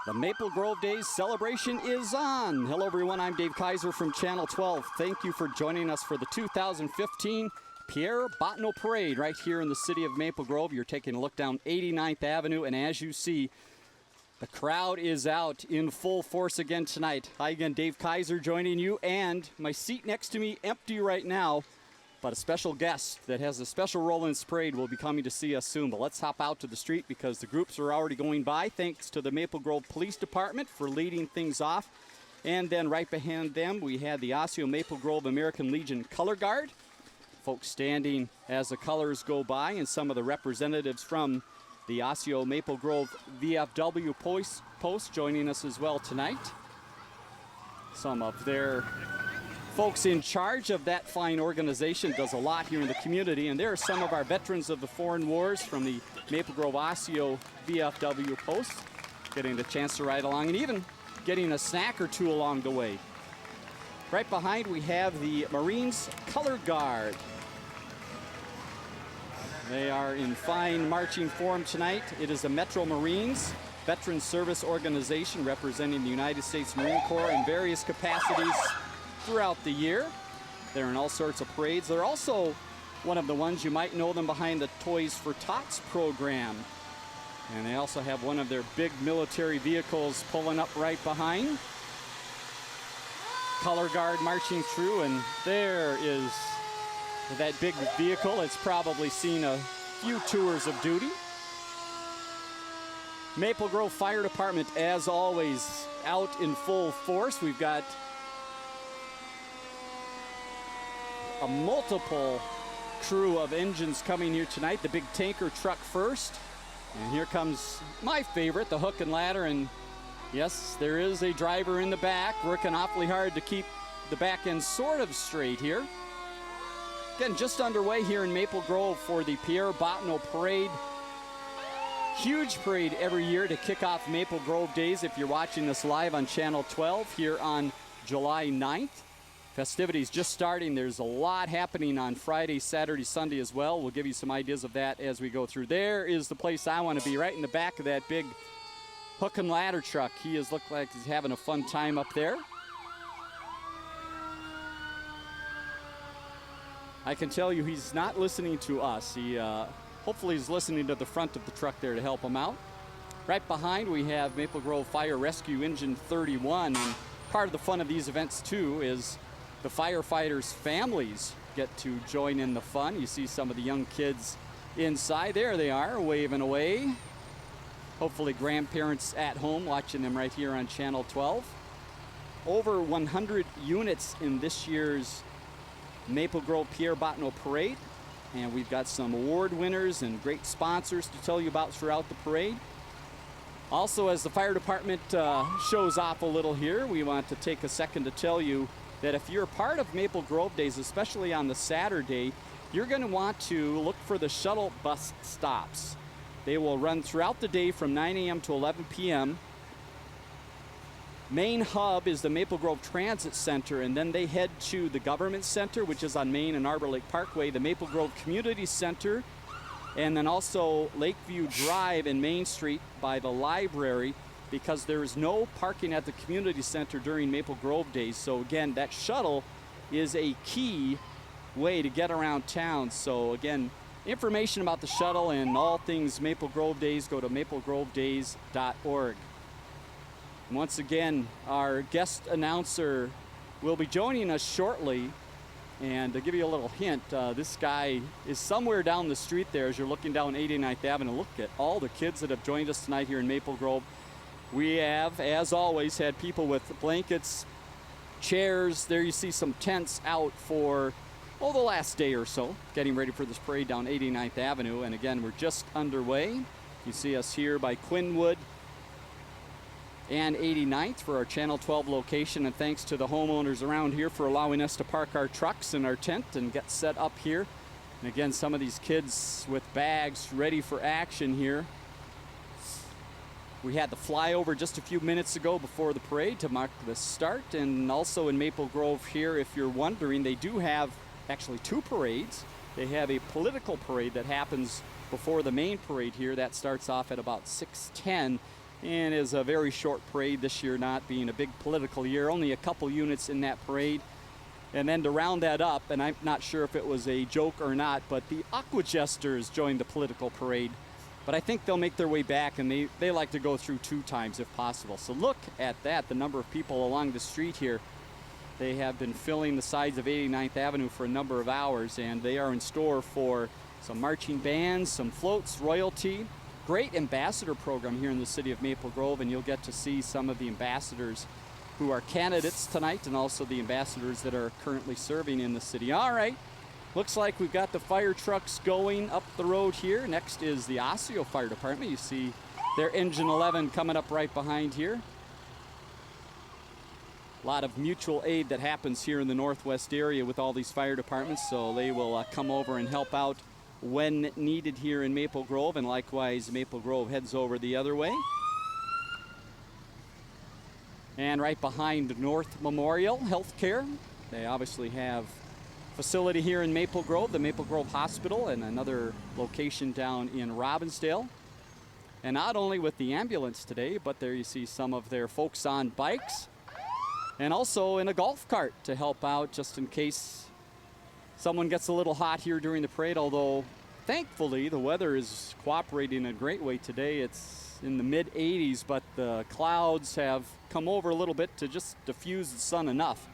The Maple Grove Days celebration is on. Hello everyone, I'm Dave Kaiser from Channel 12. Thank you for joining us for the 2015 Pierre Bottineau Parade right here in the city of Maple Grove. You're taking a look down 89th Avenue, and as you see, the crowd is out in full force again tonight. Hi again, Dave Kaiser joining you, and my seat next to me empty right now, but a special guest that has a special role in this parade will be coming to see us soon. But let's hop out to the street because the groups are already going by. Thanks to the Maple Grove Police Department for leading things off. And then right behind them, we had the Osseo Maple Grove American Legion Color Guard. Folks standing as the colors go by, and some of the representatives from the Osseo Maple Grove VFW post joining us as well tonight. Some of their folks in charge of that fine organization does a lot here in the community, and there are some of our veterans of the foreign wars from the Maple Grove Osseo VFW post getting the chance to ride along and even getting a snack or two along the way. Right behind we have the Marines Color Guard. They are in fine marching form tonight. It is the Metro Marines Veteran Service Organization representing the United States Marine Corps in various capacities throughout the year. They're in all sorts of parades. They're also one of the ones you might know them behind the Toys for Tots program. And they also have one of their big military vehicles pulling up right behind. Color Guard marching through, and there is that big vehicle. It's probably seen a few tours of duty. Maple Grove Fire Department, as always, out in full force. We've got a multiple crew of engines coming here tonight. The big tanker truck first. And here comes my favorite, the hook and ladder. And yes, there is a driver in the back working awfully hard to keep the back end sort of straight here. Again, just underway here in Maple Grove for the Pierre Bottineau Parade. Huge parade every year to kick off Maple Grove Days. If you're watching this live on Channel 12 here on July 9th. Festivities just starting. There's a lot happening on Friday, Saturday, Sunday as well. We'll give you some ideas of that as we go through. There is the place I want to be, right in the back of that big hook and ladder truck. He has looked like he's having a fun time up there. I can tell you he's not listening to us. He hopefully is listening to the front of the truck there to help him out. Right behind we have Maple Grove Fire Rescue Engine 31. And part of the fun of these events too is the firefighters' families get to join in the fun. You see some of the young kids inside. There they are, waving away. Hopefully grandparents at home watching them right here on Channel 12. Over 100 units in this year's Maple Grove Pierre Bottineau Parade. And we've got some award winners and great sponsors to tell you about throughout the parade. Also, as the fire department shows off a little here, we want to take a second to tell you that if you're a part of Maple Grove Days, especially on the Saturday, you're going to want to look for the shuttle bus stops. They will run throughout the day from 9 a.m. to 11 p.m. Main hub is the Maple Grove Transit Center, and then they head to the Government Center, which is on Main and Arbor Lake Parkway, the Maple Grove Community Center, and then also Lakeview Drive and Main Street by the library, because there is no parking at the community center during Maple Grove Days. So again, that shuttle is a key way to get around town. So again, information about the shuttle and all things Maple Grove Days, go to maplegrovedays.org. Once again, our guest announcer will be joining us shortly. And to give you a little hint, this guy is somewhere down the street there as you're looking down 89th Avenue. Look at all the kids that have joined us tonight here in Maple Grove. We have, as always, had people with blankets, chairs. There you see some tents out for, the last day or so, getting ready for this parade down 89th Avenue. And again, we're just underway. You see us here by Quinwood and 89th for our Channel 12 location, and thanks to the homeowners around here for allowing us to park our trucks in our tent and get set up here. And again, some of these kids with bags ready for action here. We had the flyover just a few minutes ago before the parade to mark the start, and also in Maple Grove here, if you're wondering, they do have actually two parades. They have a political parade that happens before the main parade here. That starts off at about 6:10. and is a very short parade this year, not being a big political year. Only a couple units in that parade. And then to round that up, and I'm not sure if it was a joke or not, but the Aquajesters joined the political parade. But I think they'll make their way back, and they like to go through 2 times if possible. So look at that, the number of people along the street here. They have been filling the sides of 89th Avenue for a number of hours, and they are in store for some marching bands, some floats, royalty. Great ambassador program here in the city of Maple Grove, and you'll get to see some of the ambassadors who are candidates tonight, and also the ambassadors that are currently serving in the city. All right, looks like we've got the fire trucks going up the road here. Next is the Osseo Fire Department. You see their engine 11 coming up right behind here. A lot of mutual aid that happens here in the northwest area with all these fire departments, so they will come over and help out when needed here in Maple Grove, and likewise Maple Grove heads over the other way. And right behind North Memorial Healthcare, they obviously have a facility here in Maple Grove, the Maple Grove Hospital, and another location down in Robbinsdale. And not only with the ambulance today, but there you see some of their folks on bikes, and also in a golf cart to help out just in case someone gets a little hot here during the parade, although thankfully the weather is cooperating in a great way today. It's in the mid 80s, but the clouds have come over a little bit to just diffuse the sun enough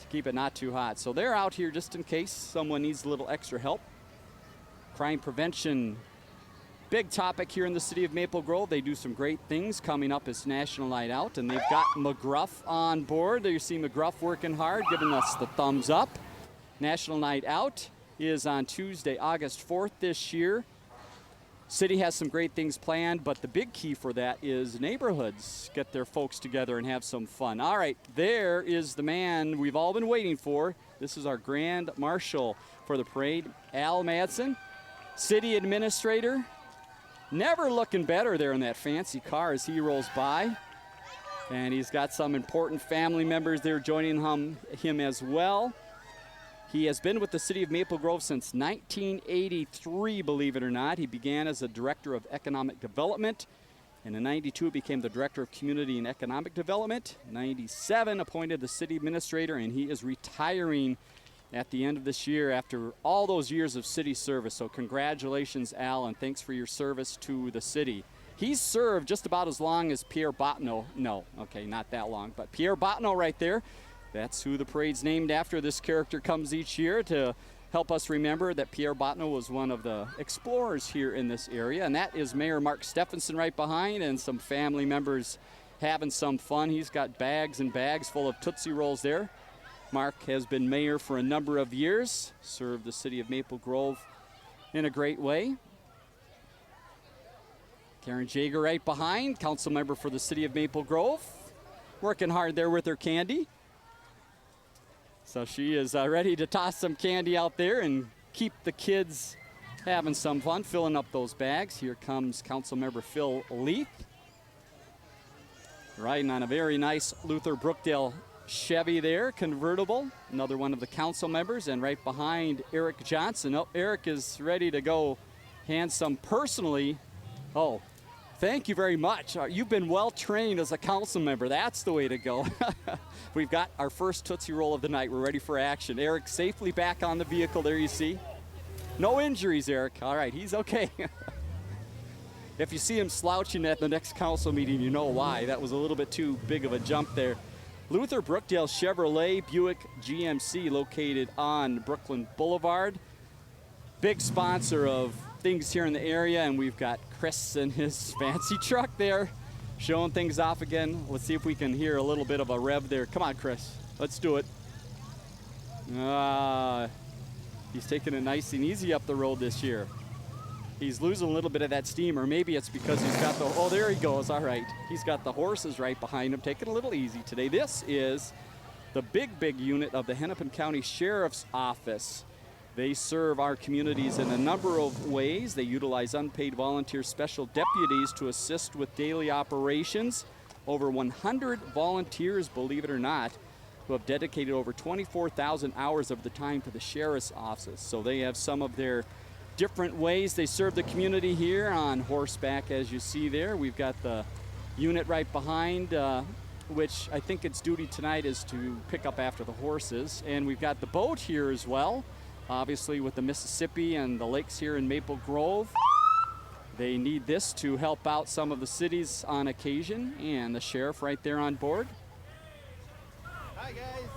to keep it not too hot. So they're out here just in case someone needs a little extra help. Crime prevention, big topic here in the city of Maple Grove. They do some great things. Coming up is National Night Out, and they've got McGruff on board. There you see McGruff working hard, giving us the thumbs up. National Night Out is on Tuesday, August 4th this year. City has some great things planned, but the big key for that is neighborhoods get their folks together and have some fun. All right, there is the man we've all been waiting for. This is our Grand Marshal for the parade, Al Madsen, City Administrator. Never looking better there in that fancy car as he rolls by. And he's got some important family members there joining him as well. He has been with the city of Maple Grove since 1983, believe it or not. He began as a director of economic development, and in 92 became the director of community and economic development. 97 appointed the city administrator, and he is retiring at the end of this year after all those years of city service. So congratulations, Al, and thanks for your service to the city. He's served just about as long as Pierre Bottineau. No, okay, not that long, but Pierre Bottineau right there. That's who the parade's named after. This character comes each year to help us remember that Pierre Bottineau was one of the explorers here in this area. And that is Mayor Mark Stephenson right behind, and some family members having some fun. He's got bags and bags full of Tootsie Rolls there. Mark has been mayor for a number of years, served the city of Maple Grove in a great way. Karen Jager right behind, council member for the city of Maple Grove, working hard there with her candy. So she is ready to toss some candy out there and keep the kids having some fun, filling up those bags. Here comes Councilmember Phil Leith, riding on a very nice Luther Brookdale Chevy there, convertible. Another one of the council members, and right behind Eric Johnson. Oh, Eric is ready to go hand some personally. Oh, thank you very much. You've been well trained as a council member. That's the way to go. We've got our first Tootsie Roll of the night. We're ready for action. Eric safely back on the vehicle there, you see. No injuries, Eric. All right, he's okay. If you see him slouching at the next council meeting, you know why. That was a little bit too big of a jump there. Luther Brookdale Chevrolet Buick GMC, located on Brooklyn Boulevard. Big sponsor of things here in the area, and we've got Chris and his fancy truck there showing things off again. Let's see if we can hear a little bit of a rev there. Come on, Chris. Let's do it. He's taking it nice and easy up the road this year. He's losing a little bit of that steam, or maybe it's because he's got the, oh, there he goes. All right. He's got the horses right behind him, taking it a little easy today. This is the big unit of the Hennepin County Sheriff's Office. They serve our communities in a number of ways. They utilize unpaid volunteer special deputies to assist with daily operations. Over 100 volunteers, believe it or not, who have dedicated over 24,000 hours of the time to the Sheriff's Office. So they have some of their different ways they serve the community here on horseback, as you see there. We've got the unit right behind, which I think its duty tonight is to pick up after the horses. And we've got the boat here as well, obviously with the Mississippi and the lakes here in Maple Grove. They need this to help out some of the cities on occasion, and the sheriff right there on board. Hi, guys.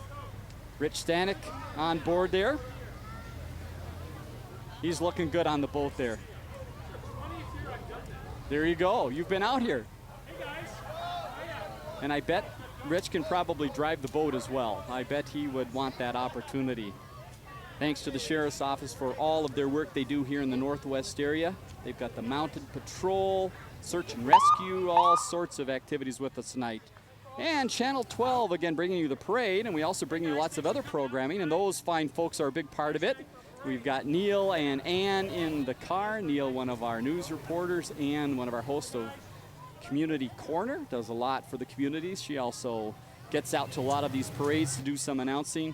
Rich Stanek on board there. He's looking good on the boat there. There you go. You've been out here. Hey guys. And I bet Rich can probably drive the boat as well. I bet he would want that opportunity. Thanks to the Sheriff's Office for all of their work they do here in the Northwest area. They've got the Mounted Patrol, Search and Rescue, all sorts of activities with us tonight. And Channel 12, again, bringing you the parade, and we also bring you lots of other programming, and those fine folks are a big part of it. We've got Neil and Ann in the car. Neil, one of our news reporters, and one of our hosts of Community Corner, does a lot for the communities. She also gets out to a lot of these parades to do some announcing.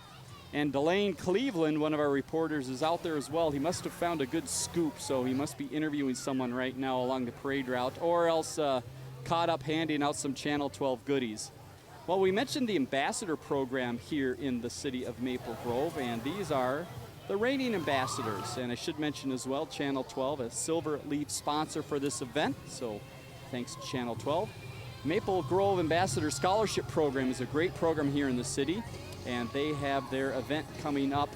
And Delane Cleveland, one of our reporters, is out there as well. He must have found a good scoop, so he must be interviewing someone right now along the parade route, or else caught up handing out some Channel 12 goodies. Well, we mentioned the ambassador program here in the city of Maple Grove, and these are the reigning ambassadors. And I should mention as well, Channel 12, a silver leaf sponsor for this event, so thanks to Channel 12. Maple Grove Ambassador Scholarship Program is a great program here in the city, and they have their event coming up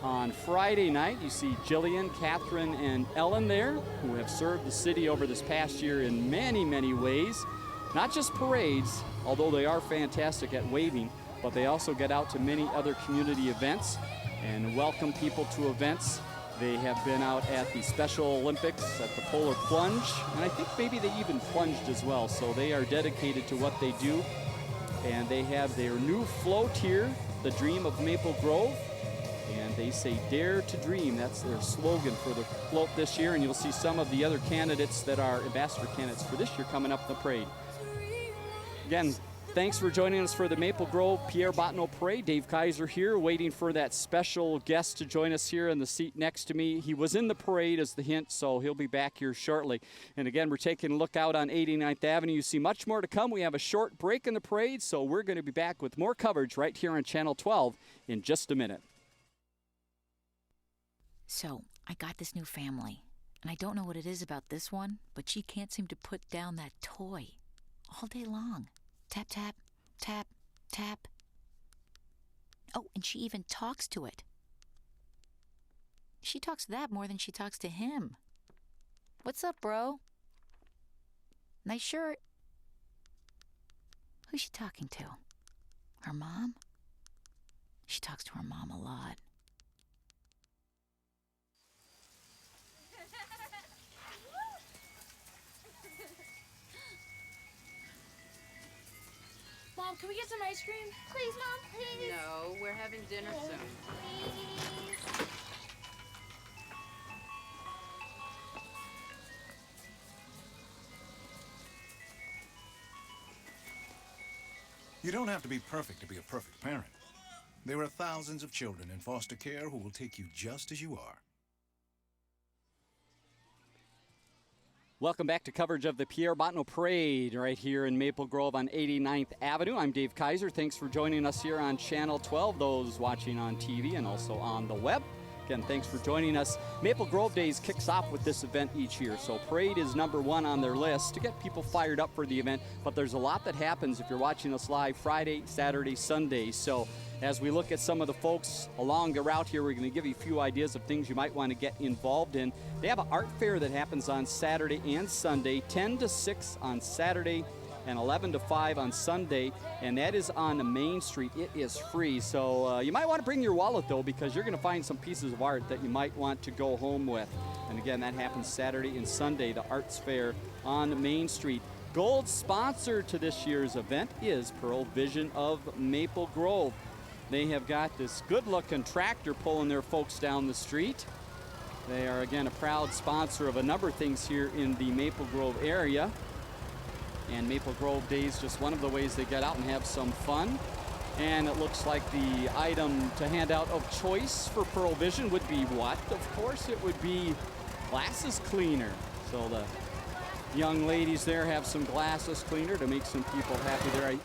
on Friday night. You see Jillian, Catherine, and Ellen there, who have served the city over this past year in many, many ways. Not just parades, although they are fantastic at waving, but they also get out to many other community events and welcome people to events. They have been out at the Special Olympics, at the Polar Plunge, and I think maybe they even plunged as well, so they are dedicated to what they do. And they have their new float here, the Dream of Maple Grove, and they say Dare to Dream. That's their slogan for the float this year, and you'll see some of the other candidates that are ambassador candidates for this year coming up in the parade. Again, thanks for joining us for the Maple Grove Pierre Bottineau Parade. Dave Kaiser here, waiting for that special guest to join us here in the seat next to me. He was in the parade as the hint, so he'll be back here shortly. And again, we're taking a look out on 89th Avenue. You see much more to come. We have a short break in the parade, so we're going to be back with more coverage right here on Channel 12 in just a minute. So, I got this new family, and I don't know what it is about this one, but she can't seem to put down that toy all day long. Tap, tap, tap, tap. Oh, and she even talks to it. She talks to that more than she talks to him. What's up, bro? Nice shirt. Who's she talking to? Her mom? She talks to her mom a lot. Mom, can we get some ice cream? Please, Mom, please. No, we're having dinner soon. Please. You don't have to be perfect to be a perfect parent. There are thousands of children in foster care who will take you just as you are. Welcome back to coverage of the Pierre Bottineau Parade right here in Maple Grove on 89th Avenue. I'm Dave Kaiser. Thanks for joining us here on Channel 12, those watching on TV and also on the web. Again, thanks for joining us. Maple Grove Days kicks off with this event each year, so parade is number one on their list to get people fired up for the event, but there's a lot that happens if you're watching us live Friday, Saturday, Sunday. So as we look at some of the folks along the route here, we're going to give you a few ideas of things you might want to get involved in. They have an art fair that happens on Saturday and Sunday, 10 to 6 on Saturday and 11 to 5 on Sunday, and that is on Main Street. It is free, so you might want to bring your wallet, though, because you're going to find some pieces of art that you might want to go home with. And again, that happens Saturday and Sunday, the Arts Fair on Main Street. Gold sponsor to this year's event is Pearl Vision of Maple Grove. They have got this good-looking tractor pulling their folks down the street. They are, again, a proud sponsor of a number of things here in the Maple Grove area. And Maple Grove Days, just one of the ways they get out and have some fun. And it looks like the item to hand out of choice for Pearl Vision would be what? Of course, it would be glasses cleaner. So the young ladies there have some glasses cleaner to make some people happy there. I'm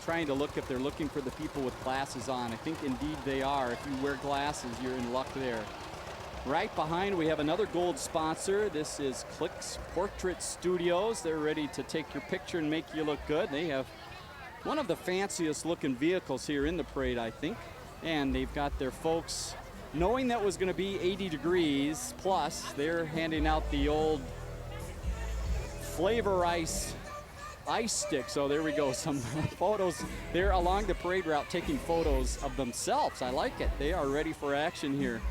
trying to look if they're looking for the people with glasses on. I think indeed they are. If you wear glasses, you're in luck there. Right behind, we have another gold sponsor. This is Clicks Portrait Studios. They're ready to take your picture and make you look good. They have one of the fanciest looking vehicles here in the parade, I think. And they've got their folks, knowing that was going to be 80 degrees plus, they're handing out the old Flavor Ice stick. So there we go, some photos. They're along the parade route taking photos of themselves. I like it. They are ready for action here.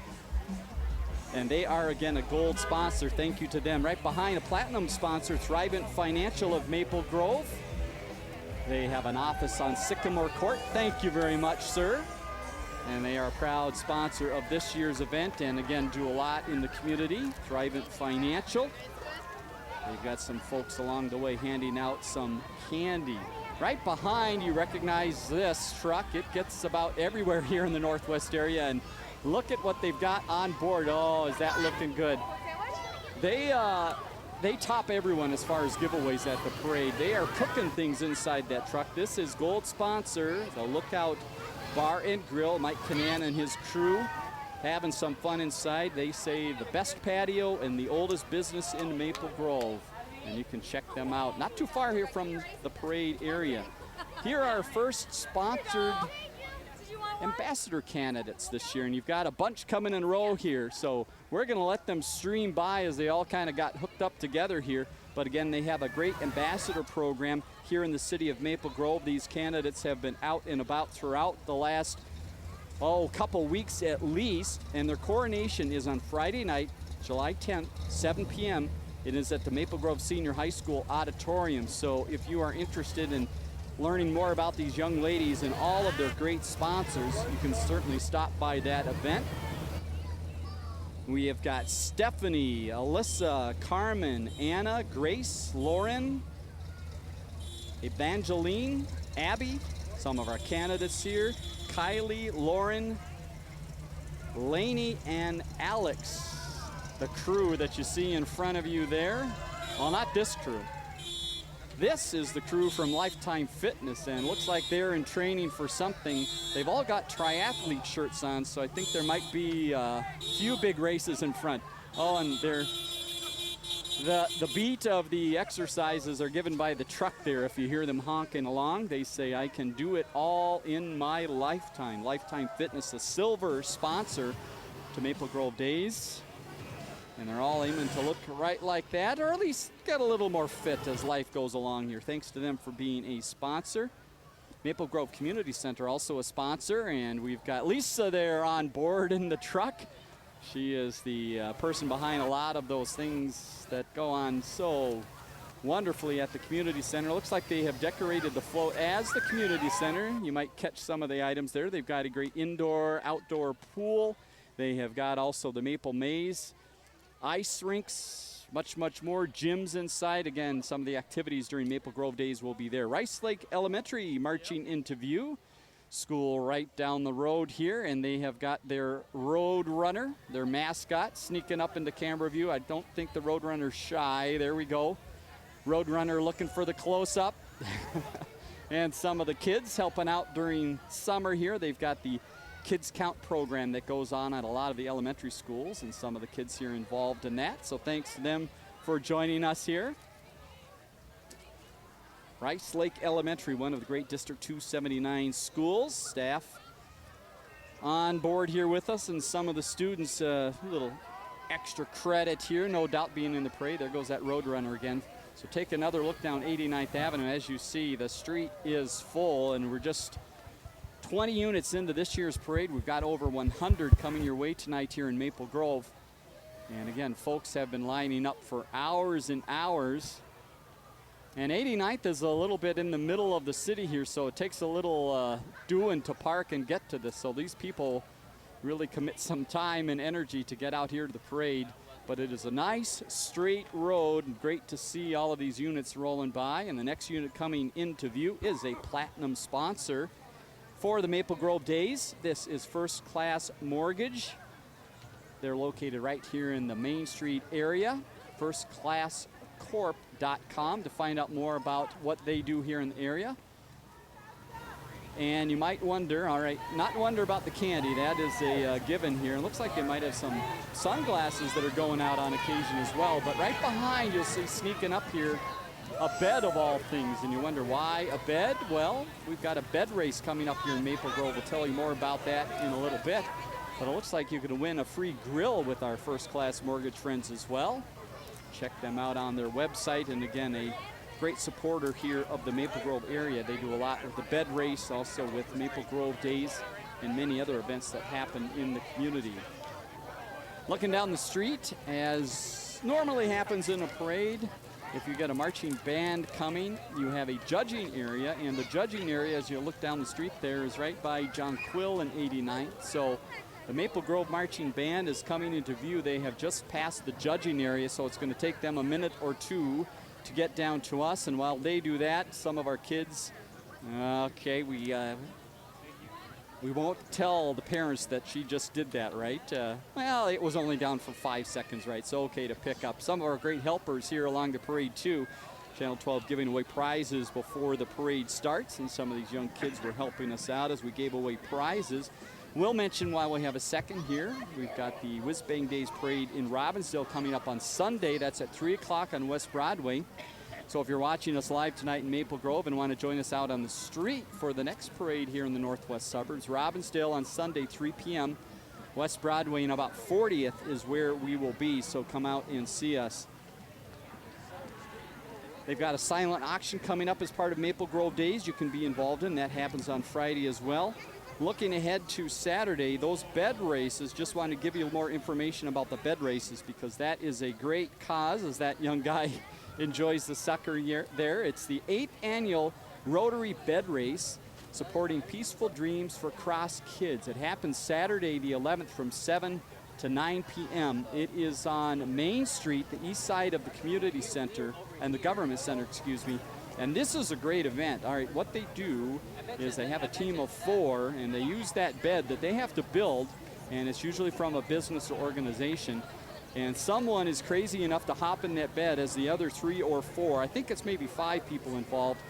And they are, again, a gold sponsor. Thank you to them. Right behind, a platinum sponsor, Thrivent Financial of Maple Grove. They have an office on Sycamore Court. Thank you very much, sir. And they are a proud sponsor of this year's event, and again, do a lot in the community. Thrivent Financial. They've got some folks along the way handing out some candy. Right behind, you recognize this truck. It gets about everywhere here in the Northwest area, and look at what they've got on board. Oh, is that looking good? They top everyone as far as giveaways at the parade. They are cooking things inside that truck. This is gold sponsor, the Lookout Bar and Grill. Mike Canan and his crew having some fun inside. They say the best patio and the oldest business in Maple Grove. And you can check them out. Not too far here from the parade area. Here are our first sponsored ambassador candidates this year, and you've got a bunch coming in a row here, so we're going to let them stream by as they all kind of got hooked up together here. But again, they have a great ambassador program here in the city of Maple Grove. These candidates have been out and about throughout the last couple weeks at least, and their coronation is on Friday night, July 10th, 7 p.m. It is at the Maple Grove Senior High School auditorium. So if you are interested in learning more about these young ladies and all of their great sponsors, you can certainly stop by that event. We have got Stephanie, Alyssa, Carmen, Anna, Grace, Lauren, Evangeline, Abby, some of our candidates here, Kylie, Lauren, Lainey, and Alex. The crew that you see in front of you there. Well, not this crew. This is the crew from Lifetime Fitness, and looks like they're in training for something. They've all got triathlete shirts on, so I think there might be a few big races in front. Oh, and the beat of the exercises are given by the truck there. If you hear them honking along, they say, I can do it all in my lifetime. Lifetime Fitness, a silver sponsor to Maple Grove Days. And they're all aiming to look right like that, or at least get a little more fit as life goes along here. Thanks to them for being a sponsor. Maple Grove Community Center also a sponsor, and we've got Lisa there on board in the truck. She is the person behind a lot of those things that go on so wonderfully at the community center. Looks like they have decorated the float as the community center. You might catch some of the items there. They've got a great indoor, outdoor pool. They have got also the Maple Maze, ice rinks, much more. Gyms inside. Again, some of the activities during Maple Grove Days will be there. Rice Lake Elementary marching into view. School right down the road here, and they have got their Road Runner, their mascot, sneaking up into camera view. I don't think the Road Runner's shy. There we go. Road Runner looking for the close-up. And some of the kids helping out during summer here. They've got the Kids Count program that goes on at a lot of the elementary schools, and some of the kids here involved in that. So thanks to them for joining us here. Rice Lake Elementary, one of the great District 279 schools. Staff on board here with us, and some of the students, a little extra credit here, no doubt being in the parade. There goes that Road Runner again. So take another look down 89th Avenue. As you see, the street is full, and we're just 20 units into this year's parade. We've got over 100 coming your way tonight here in Maple Grove. And again, folks have been lining up for hours and hours. And 89th is a little bit in the middle of the city here, so it takes a little doing to park and get to this. So these people really commit some time and energy to get out here to the parade. But it is a nice straight road, and great to see all of these units rolling by. And the next unit coming into view is a platinum sponsor for the Maple Grove Days. This is First Class Mortgage. They're located right here in the Main Street area. First Class maplegrovecorp.com to find out more about what they do here in the area. And you might wonder, all right, not wonder about the candy. That is a given here. It looks like they might have some sunglasses that are going out on occasion as well. But right behind, you'll see sneaking up here a bed of all things. And you wonder why a bed? Well, we've got a bed race coming up here in Maple Grove. We'll tell you more about that in a little bit. But it looks like you could win a free grill with our First Class Mortgage friends as well. Check them out on their website. And again, a great supporter here of the Maple Grove area. They do a lot with the bed race, also with Maple Grove Days and many other events that happen in the community. Looking down the street, as normally happens in a parade, if you get a marching band coming, you have a judging area, and the judging area, as you look down the street there, is right by John Quill and 89th. So the Maple Grove Marching Band is coming into view. They have just passed the judging area, so it's going to take them a minute or two to get down to us. And while they do that, some of our kids, okay, we won't tell the parents that she just did that, right? Well, it was only down for 5 seconds, right? So okay to pick up. Some of our great helpers here along the parade too. Channel 12 giving away prizes before the parade starts, and some of these young kids were helping us out as we gave away prizes. We'll mention while we have a second here, we've got the Whiz Bang Days Parade in Robbinsdale coming up on Sunday. That's at 3 o'clock on West Broadway. So if you're watching us live tonight in Maple Grove and want to join us out on the street for the next parade here in the northwest suburbs, Robbinsdale on Sunday, 3 p.m. West Broadway and about 40th is where we will be, so come out and see us. They've got a silent auction coming up as part of Maple Grove Days you can be involved in. That happens on Friday as well. Looking ahead to Saturday, those bed races, just want to give you more information about the bed races because that is a great cause as that young guy enjoys the sucker there. It's the 8th annual Rotary Bed Race supporting Peaceful Dreams for Cross Kids. It happens Saturday the 11th from 7 to 9 p.m. It is on Main Street, the east side of the community center and the government center, excuse me. And this is a great event. All right, what they do is they have a team of 4 and they use that bed that they have to build, and it's usually from a business or organization. And someone is crazy enough to hop in that bed as the other 3 or 4, I think it's maybe 5 people involved,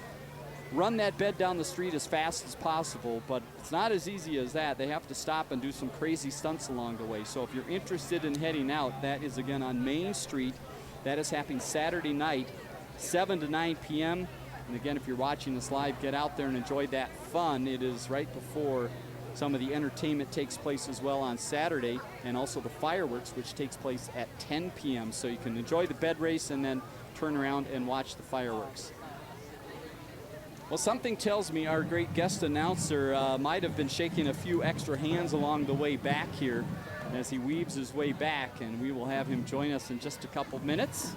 run that bed down the street as fast as possible. But it's not as easy as that. They have to stop and do some crazy stunts along the way. So if you're interested in heading out, that is again on Main Street. That is happening Saturday night, 7 to 9 p.m. And again, if you're watching this live, get out there and enjoy that fun. It is right before some of the entertainment takes place as well on Saturday, and also the fireworks, which takes place at 10 p.m. So you can enjoy the bed race and then turn around and watch the fireworks. Well, something tells me our great guest announcer might have been shaking a few extra hands along the way back here as he weaves his way back, and we will have him join us in just a couple minutes.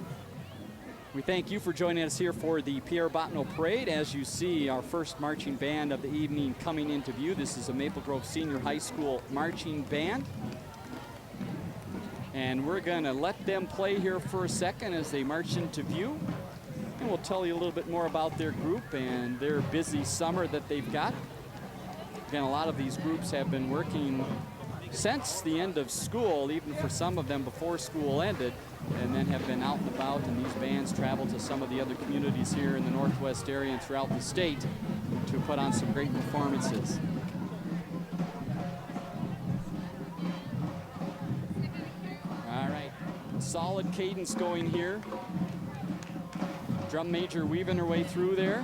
We thank you for joining us here for the Pierre Bottineau Parade. As you see, our first marching band of the evening coming into view. This is a Maple Grove Senior High School marching band. And we're going to let them play here for a second as they march into view. And we'll tell you a little bit more about their group and their busy summer that they've got. Again, a lot of these groups have been working since the end of school, even for some of them before school ended, and then have been out and about, and these bands travel to some of the other communities here in the northwest area and throughout the state to put on some great performances. All right, solid cadence going here. Drum major weaving her way through there.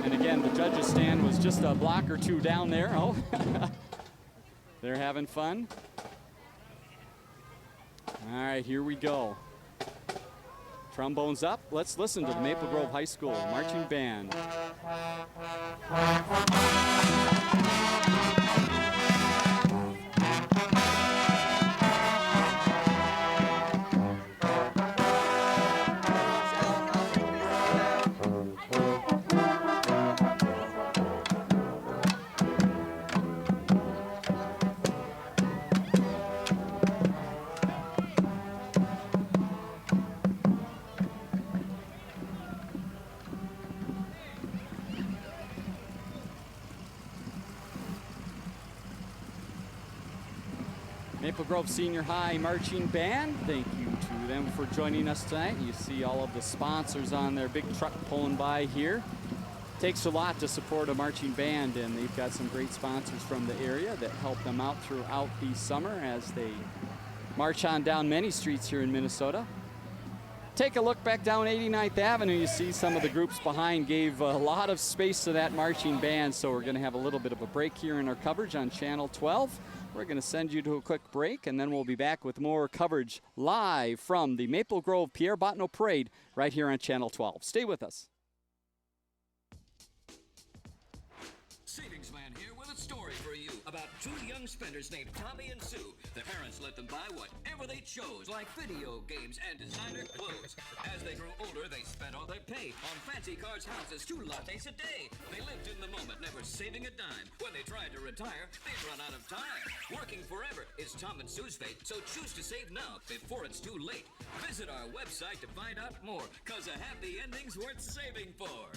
And again, the judges' stand was just a block or two down there. Oh, they're having fun. All right, here we go. Trombones up. Let's listen to the Maple Grove High School Marching Band. Maple Grove Senior High Marching Band, thank you to them for joining us tonight. You see all of the sponsors on their big truck pulling by here. Takes a lot to support a marching band, and they've got some great sponsors from the area that help them out throughout the summer as they march on down many streets here in Minnesota. Take a look back down 89th Avenue. You see some of the groups behind gave a lot of space to that marching band, so we're going to have a little bit of a break here in our coverage on Channel 12. We're going to send you to a quick break, and then we'll be back with more coverage live from the Maple Grove Pierre Bottineau Parade right here on Channel 12. Stay with us. Savings Man here with a story for you about two young spenders named Tommy and Sue. Their parents let them buy whatever they chose, like video games and designer clothes. As they grew older, they spent all their pay on fancy cars, houses, 2 lattes a day. They lived in the moment, never saving a dime. When they tried to retire, they'd run out of time. Working forever is Tom and Sue's fate, so choose to save now before it's too late. Visit our website to find out more, cause a happy ending's worth saving for.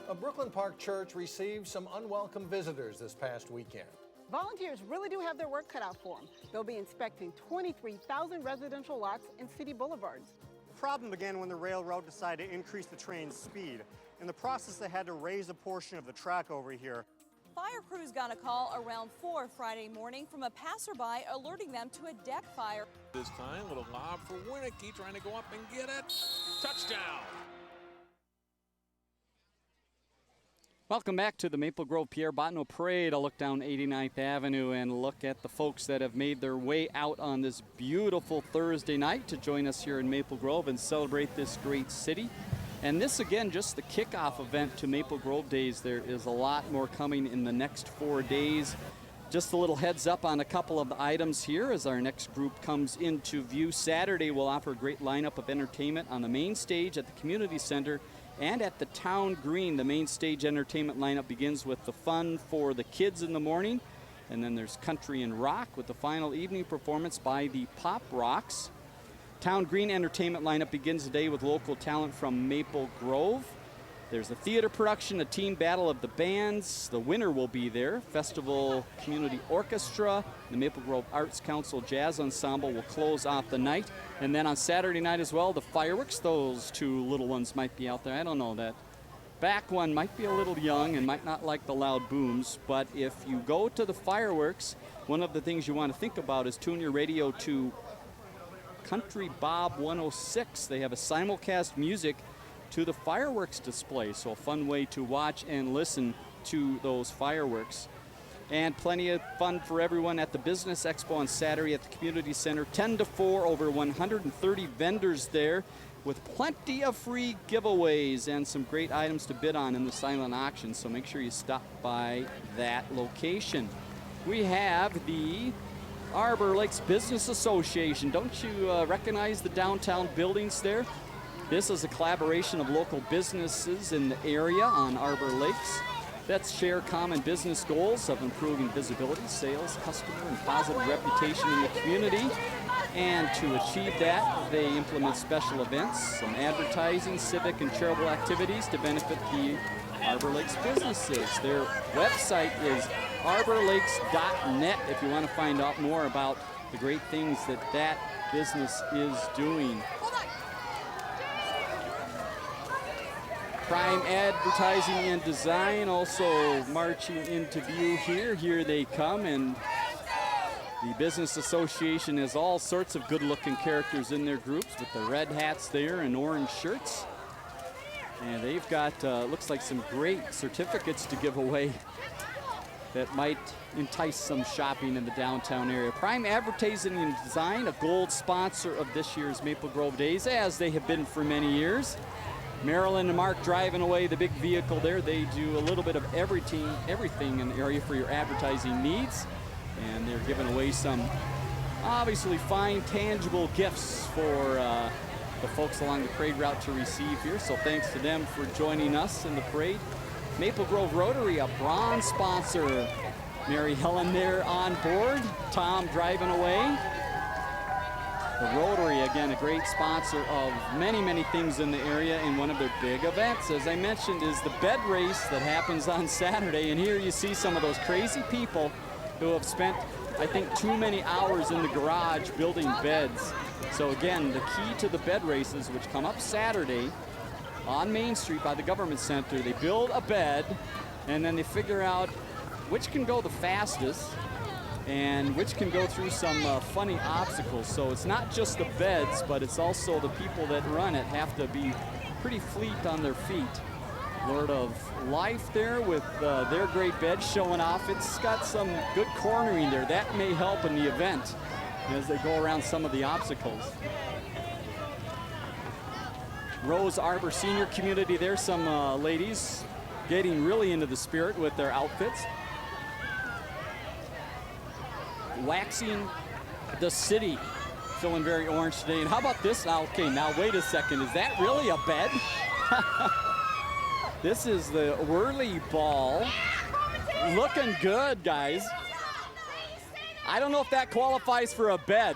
A Brooklyn Park church received some unwelcome visitors this past weekend. Volunteers really do have their work cut out for them. They'll be inspecting 23,000 residential lots and city boulevards. The problem began when the railroad decided to increase the train's speed. In the process, they had to raise a portion of the track over here. Fire crews got a call around 4 Friday morning from a passerby alerting them to a deck fire. This time, little lob for Winicky, trying to go up and get it. Touchdown! Welcome back to the Maple Grove Pierre Bottineau Parade. I'll look down 89th Avenue and look at the folks that have made their way out on this beautiful Thursday night to join us here in Maple Grove and celebrate this great city. And this, again, just the kickoff event to Maple Grove Days. There is a lot more coming in the next 4 days. Just a little heads up on a couple of the items here as our next group comes into view. Saturday, we'll offer a great lineup of entertainment on the main stage at the community center and at the town green. The main stage entertainment lineup begins with the fun for the kids in the morning, and then there's country and rock with the final evening performance by the Pop Rocks. Town green entertainment lineup begins the day with local talent from Maple Grove. There's a theater production, a team battle of the bands. The winner will be there. Festival Community Orchestra, the Maple Grove Arts Council Jazz Ensemble will close off the night. And then on Saturday night as well, the fireworks. Those two little ones might be out there. I don't know, that back one might be a little young and might not like the loud booms. But if you go to the fireworks, one of the things you want to think about is tune your radio to Country Bob 106. They have a simulcast music to the fireworks display, so a fun way to watch and listen to those fireworks. And plenty of fun for everyone at the Business Expo on Saturday at the Community Center. 10 to 4, over 130 vendors there with plenty of free giveaways and some great items to bid on in the silent auction, so make sure you stop by that location. We have the Arbor Lakes Business Association. Don't you recognize the downtown buildings there? This is a collaboration of local businesses in the area on Arbor Lakes that share common business goals of improving visibility, sales, customer, and positive reputation in the community. And to achieve that, they implement special events, some advertising, civic, and charitable activities to benefit the Arbor Lakes businesses. Their website is arborlakes.net if you want to find out more about the great things that business is doing. Prime Advertising and Design also marching into view here. Here they come, and the Business Association has all sorts of good-looking characters in their groups with the red hats there and orange shirts. And they've got, looks like some great certificates to give away that might entice some shopping in the downtown area. Prime Advertising and Design, a gold sponsor of this year's Maple Grove Days, as they have been for many years. Marilyn and Mark driving away the big vehicle there. They do a little bit of everything in the area for your advertising needs. And they're giving away some obviously fine, tangible gifts for the folks along the parade route to receive here. So thanks to them for joining us in the parade. Maple Grove Rotary, a bronze sponsor. Mary Helen there on board. Tom driving away. The Rotary, again, a great sponsor of many, many things in the area, and one of their big events, as I mentioned, is the bed race that happens on Saturday. And here you see some of those crazy people who have spent, I think, too many hours in the garage building beds. So again, the key to the bed races, which come up Saturday on Main Street by the Government Center, they build a bed and then they figure out which can go the fastest and which can go through some funny obstacles. So it's not just the beds, but it's also the people that run it have to be pretty fleet on their feet. Lord of Life there with their great bed showing off. It's got some good cornering there. That may help in the event as they go around some of the obstacles. Rose Arbor Senior Community, there's some ladies getting really into the spirit with their outfits. Waxing the City, feeling very orange today. And how about this? Okay, now wait a second. Is that really a bed? This is the whirly ball. Looking good, guys. I don't know if that qualifies for a bed.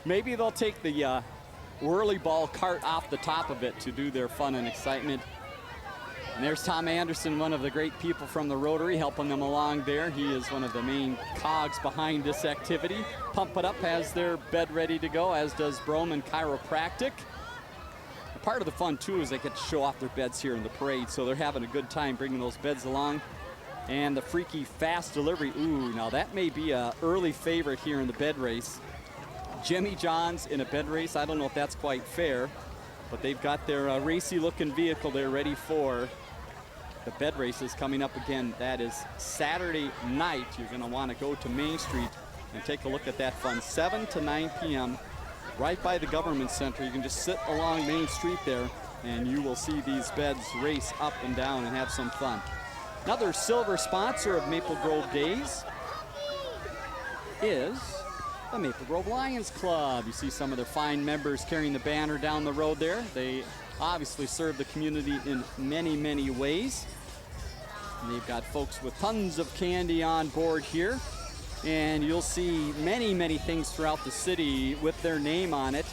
Maybe they'll take the whirly ball cart off the top of it to do their fun and excitement. And there's Tom Anderson, one of the great people from the Rotary, helping them along there. He is one of the main cogs behind this activity. Pump It Up has their bed ready to go, as does Broman Chiropractic. Part of the fun, too, is they get to show off their beds here in the parade, so they're having a good time bringing those beds along. And the Freaky Fast Delivery. Ooh, now that may be an early favorite here in the bed race. Jimmy John's in a bed race. I don't know if that's quite fair, but they've got their racy-looking vehicle there ready for the bed races coming up again. That is Saturday night. You're going to want to go to Main Street and take a look at that fun. 7 to 9 p.m. right by the Government Center. You can just sit along Main Street there and you will see these beds race up and down and have some fun. Another silver sponsor of Maple Grove Days is the Maple Grove Lions Club. You see some of their fine members carrying the banner down the road there. They obviously serve the community in many, many ways. And they've got folks with tons of candy on board here. And you'll see many, many things throughout the city with their name on it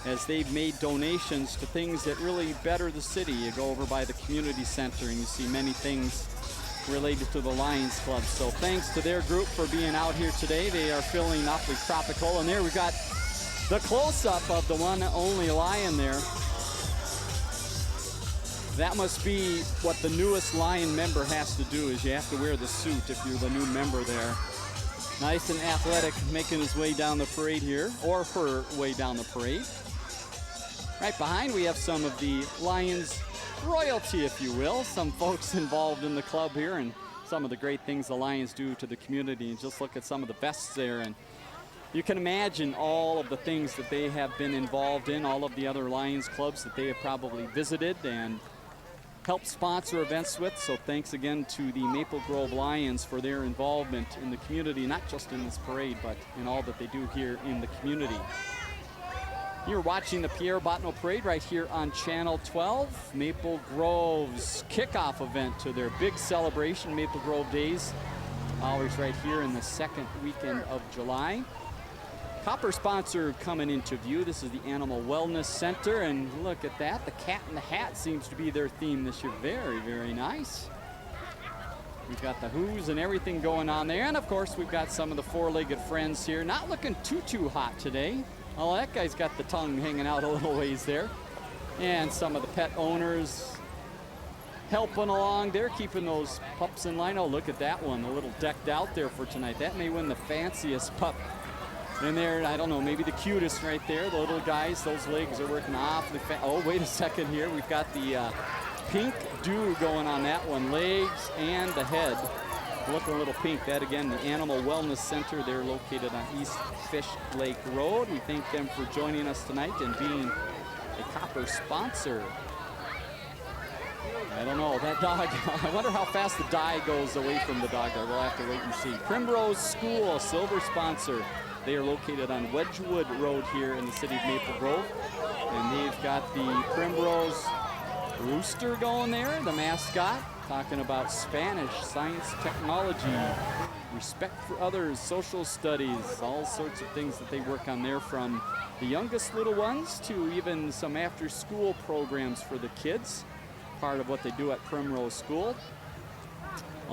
as they've made donations to things that really better the city. You go over by the community center and you see many things related to the Lions Club. So thanks to their group for being out here today. They are feeling awfully tropical. And there we've got the close-up of the one and only lion there. That must be what the newest Lion member has to do, is you have to wear the suit if you're the new member there. Nice and athletic, making his way down the parade here, or her way down the parade. Right behind, we have some of the Lions royalty, if you will. Some folks involved in the club here and some of the great things the Lions do to the community. And just look at some of the vests there. And you can imagine all of the things that they have been involved in, all of the other Lions clubs that they have probably visited and helped sponsor events with. So thanks again to the Maple Grove Lions for their involvement in the community, not just in this parade, but in all that they do here in the community. You're watching the Pierre Bottineau Parade right here on Channel 12. Maple Grove's kickoff event to their big celebration, Maple Grove Days, always right here in the second weekend of July. Copper sponsor coming into view. This is the Animal Wellness Center, and look at that. The cat in the hat seems to be their theme this year. Very, very nice. We've got the Who's and everything going on there, and of course we've got some of the four-legged friends here. Not looking too hot today. Oh, that guy's got the tongue hanging out a little ways there. And some of the pet owners helping along there, keeping those pups in line. Oh, look at that one, a little decked out there for tonight. That may win the fanciest pup in there. I don't know, maybe the cutest right there. The little guys, those legs are working awfully fast. Oh, wait a second here. We've got the pink dew going on that one. Legs and the head looking a little pink. That again, the Animal Wellness Center. They're located on East Fish Lake Road. We thank them for joining us tonight and being a Copper sponsor. I don't know, that dog, I wonder how fast the dye goes away from the dog there. We'll have to wait and see. Primrose School, silver sponsor. They are located on Wedgwood Road here in the city of Maple Grove. And they've got the Primrose Rooster going there, the mascot, talking about Spanish, science, technology, respect for others, social studies, all sorts of things that they work on there, from the youngest little ones to even some after-school programs for the kids, part of what they do at Primrose School.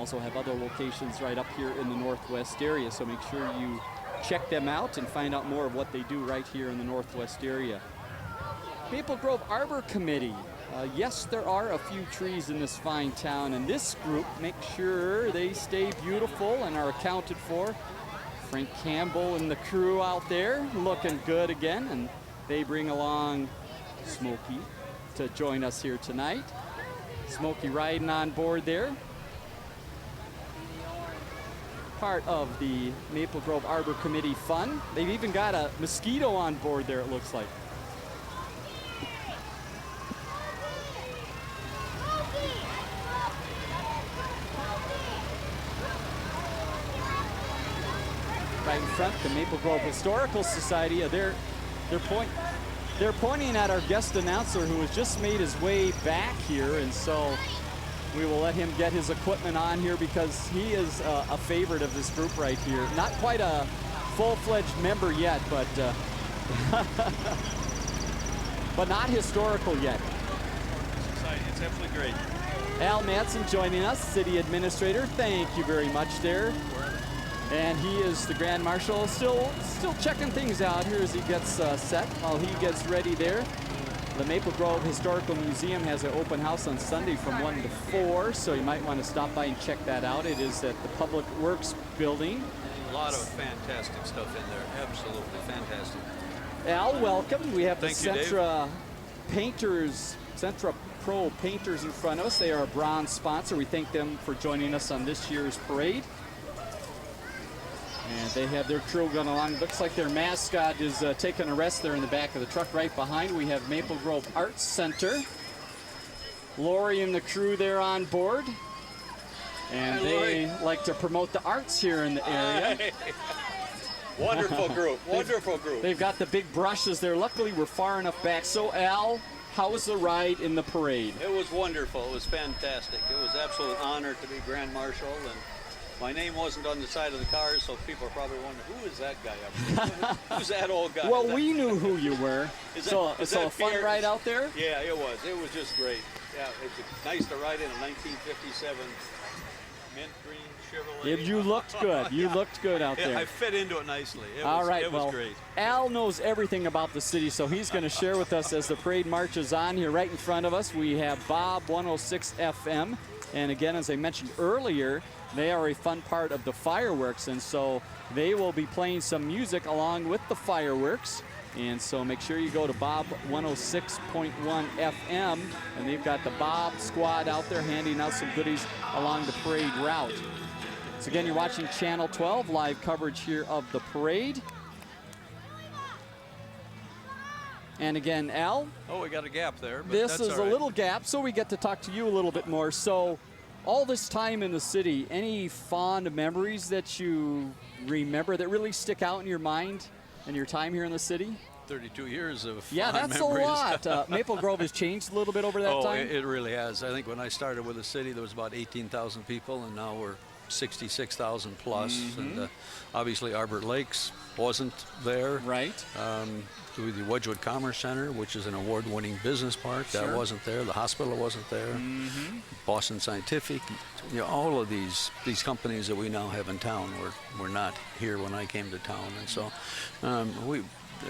Also have other locations right up here in the northwest area, so make sure you check them out and find out more of what they do right here in the northwest area. Maple Grove Arbor Committee. Yes, there are a few trees in this fine town, and this group makes sure they stay beautiful and are accounted for. Frank Campbell and the crew out there looking good again, and they bring along Smokey to join us here tonight. Smokey riding on board there. Part of the Maple Grove Arbor Committee fun. They've even got a mosquito on board there, it looks like. Right in front, the Maple Grove Historical Society. They're pointing at our guest announcer who has just made his way back here, and so we will let him get his equipment on here because he is a favorite of this group right here. Not quite a full-fledged member yet, but but not historical yet. It's exciting. It's absolutely great. Al Madsen joining us, City Administrator. Thank you very much there. And he is the Grand Marshal, still checking things out here as he gets set while he gets ready there. The Maple Grove Historical Museum has an open house on Sunday from 1 to 4, so you might want to stop by and check that out. It is at the Public Works Building. A lot of fantastic stuff in there. Absolutely fantastic. Al, welcome. We have the Thank you, Centra Painters, Centra Pro Painters in front of us. They are a bronze sponsor. We thank them for joining us on this year's parade. And they have their crew going along. Looks like their mascot is taking a rest there in the back of the truck. Right behind, we have Maple Grove Arts Center. Lori and the crew there on board. And they like to promote the arts here in the area. Wonderful group, wonderful group. They've got the big brushes there. Luckily, we're far enough back. So, Al, how was the ride in the parade? It was wonderful. It was fantastic. It was an absolute honor to be Grand Marshal, and my name wasn't on the side of the car, so people are probably wondering, who is that guy up there? Who's that old guy? Well, we knew who you were. Is so that a fun Pierre? ride out there? Yeah, it was. It was just great. Yeah, it was nice to ride in a 1957 mint green Chevrolet. You looked good. You looked good out there. I fit into it nicely. It was great. Al knows everything about the city, so he's going to share with us as the parade marches on here. Right in front of us, we have Bob 106 FM. And again, as I mentioned earlier, they are a fun part of the fireworks, and so they will be playing some music along with the fireworks. And so make sure you go to Bob 106.1 FM, and they've got the Bob Squad out there handing out some goodies along the parade route. So again, you're watching Channel 12, live coverage here of the parade. And again, Al. Oh, we got a gap there. But this that's is all a right. little gap, so we get to talk to you a little bit more. So all this time in the city, any fond memories that you remember that really stick out in your mind and your time here in the city? 32 years of yeah, fond that's memories. a lot. Maple Grove has changed a little bit over that time. It really has. I think when I started with the city, there was about 18,000 people, and now we're 66,000 plus. And obviously, Arbor Lakes wasn't there. Right. The Wedgwood Commerce Center, which is an award-winning business park, that wasn't there. The hospital wasn't there. Boston Scientific, all of these companies that we now have in town were not here when I came to town, and so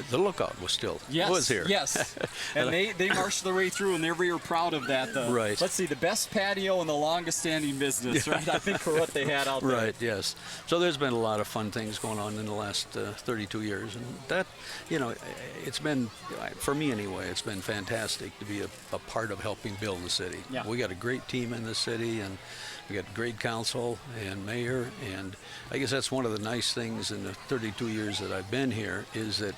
the lookout was still was here. Yes, and they marched their way through, and they're very proud of that. Right. Let's see, the best patio in the longest-standing business, right? I think for what they had out there. Right. Yes. So there's been a lot of fun things going on in the last 32 years, and that, it's been, for me anyway, it's been fantastic to be a part of helping build the city. Yeah. We got a great team in the city, and we got great council and mayor, and I guess that's one of the nice things in the 32 years that I've been here is that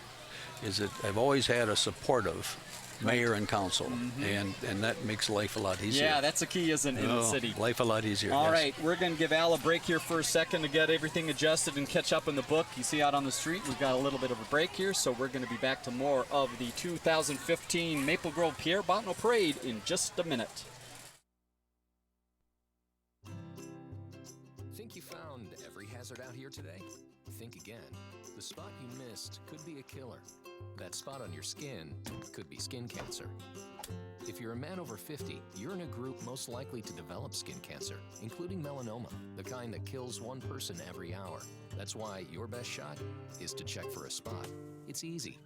I've always had a supportive mayor and council, and that makes life a lot easier. Yeah, that's a key, isn't it, in the city? Life a lot easier. All right, we're going to give Al a break here for a second to get everything adjusted and catch up in the book. You see out on the street, we've got a little bit of a break here, so we're going to be back to more of the 2015 Maple Grove Pierre Bottineau Parade in just a minute. Think you found every hazard out here today? Think again. The spot you missed could be a killer. That spot on your skin could be skin cancer. If you're a man over 50, you're in a group most likely to develop skin cancer, including melanoma, the kind that kills one person every hour. That's why your best shot is to check for a spot. It's easy.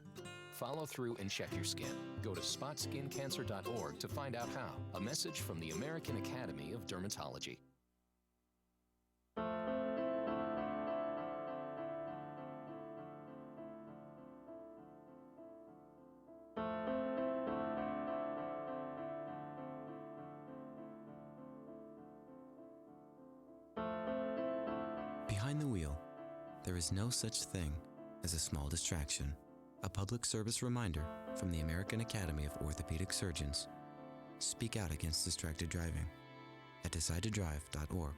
Follow through and check your skin. Go to spotskincancer.org to find out how. A message from the American Academy of Dermatology. Behind the wheel, there is no such thing as a small distraction. A public service reminder from the American Academy of Orthopedic Surgeons. Speak out against distracted driving at decidetodrive.org.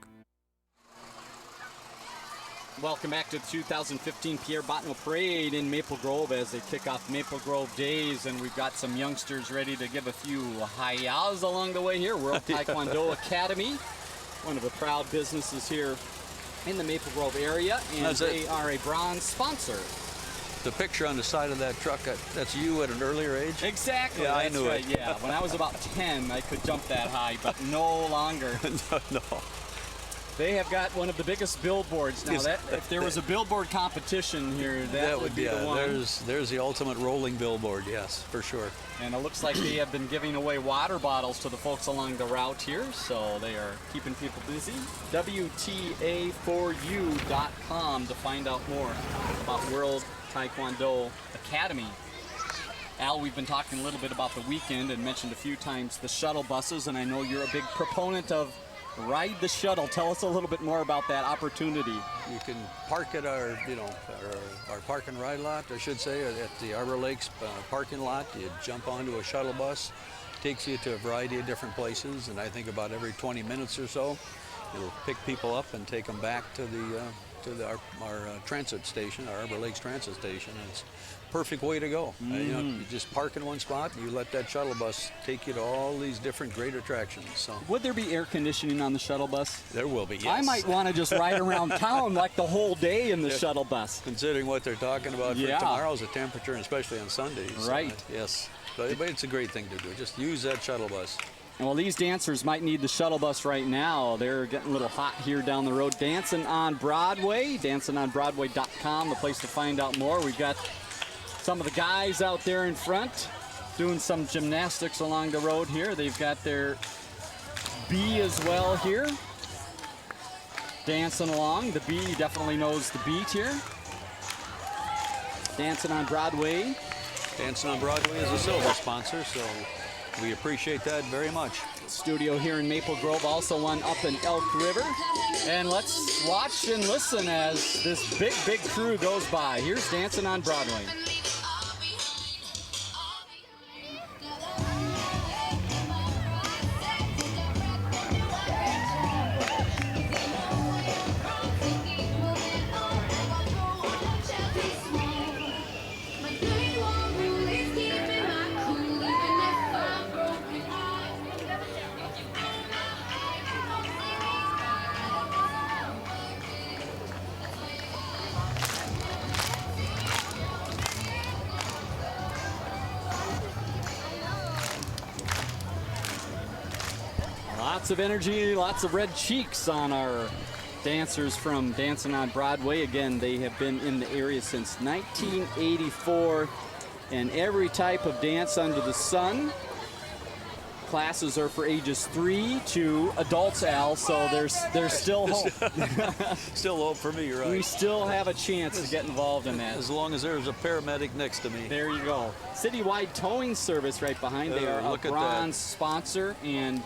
Welcome back to the 2015 Pierre Bottineau Parade in Maple Grove as they kick off Maple Grove Days, and we've got some youngsters ready to give a few hi-yaws along the way here. World Taekwondo Academy, one of the proud businesses here in the Maple Grove area, and they are a bronze sponsor. The picture on the side of that truck, that's you at an earlier age? Exactly. Yeah, that's I knew right. it. Yeah, when I was about 10, I could jump that high, but no longer. No. They have got one of the biggest billboards. Now, if there was a billboard competition here, that would be the one. There's the ultimate rolling billboard, yes, for sure. And it looks like they have been giving away water bottles to the folks along the route here, so they are keeping people busy. WTA4U.com to find out more about World Taekwondo Academy. Al, we've been talking a little bit about the weekend and mentioned a few times the shuttle buses, and I know you're a big proponent of Ride the Shuttle. Tell us a little bit more about that opportunity. You can park at our park and ride lot, I should say, at the Arbor Lakes parking lot. You jump onto a shuttle bus, takes you to a variety of different places, and I think about every 20 minutes or so, it'll pick people up and take them back to our transit station, our Arbor Lakes transit station. It's a perfect way to go. You just park in one spot, and you let that shuttle bus take you to all these different great attractions. So, would there be air conditioning on the shuttle bus? There will be, yes. I might want to just ride around town like the whole day in the shuttle bus. Considering what they're talking about for tomorrow's temperature, and especially on Sundays. Right. Yes. But it's a great thing to do. Just use that shuttle bus. And well, these dancers might need the shuttle bus right now. They're getting a little hot here down the road. Dancing on Broadway, dancingonbroadway.com, the place to find out more. We've got some of the guys out there in front doing some gymnastics along the road here. They've got their B as well here, dancing along. The B definitely knows the beat here. Dancing on Broadway. Dancing on Broadway is a silver sponsor, so we appreciate that very much. Studio here in Maple Grove, also one up in Elk River. And let's watch and listen as this big crew goes by. Here's Dancing on Broadway. Lots of energy, lots of red cheeks on our dancers from Dancing on Broadway. Again, they have been in the area since 1984, and every type of dance under the sun. Classes are for ages 3 to adults, Al, so there's still hope. Still hope for me, right? We still have a chance to get involved in that. As long as there's a paramedic next to me. There you go. Citywide towing service right behind. They are a bronze sponsor, and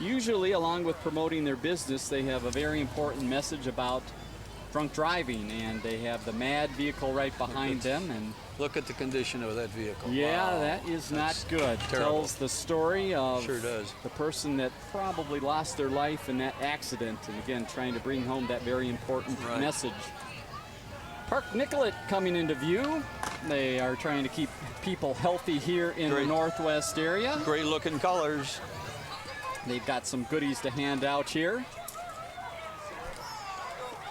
usually, along with promoting their business, they have a very important message about drunk driving, and they have the MAD vehicle right behind them. And look at the condition of that vehicle. Yeah, wow. That is not good. Terrible. Tells the story of does. The person that probably lost their life in that accident, and again, trying to bring home that very important message. Park Nicollet coming into view. They are trying to keep people healthy here in the Northwest area. Great looking colors. They've got some goodies to hand out here.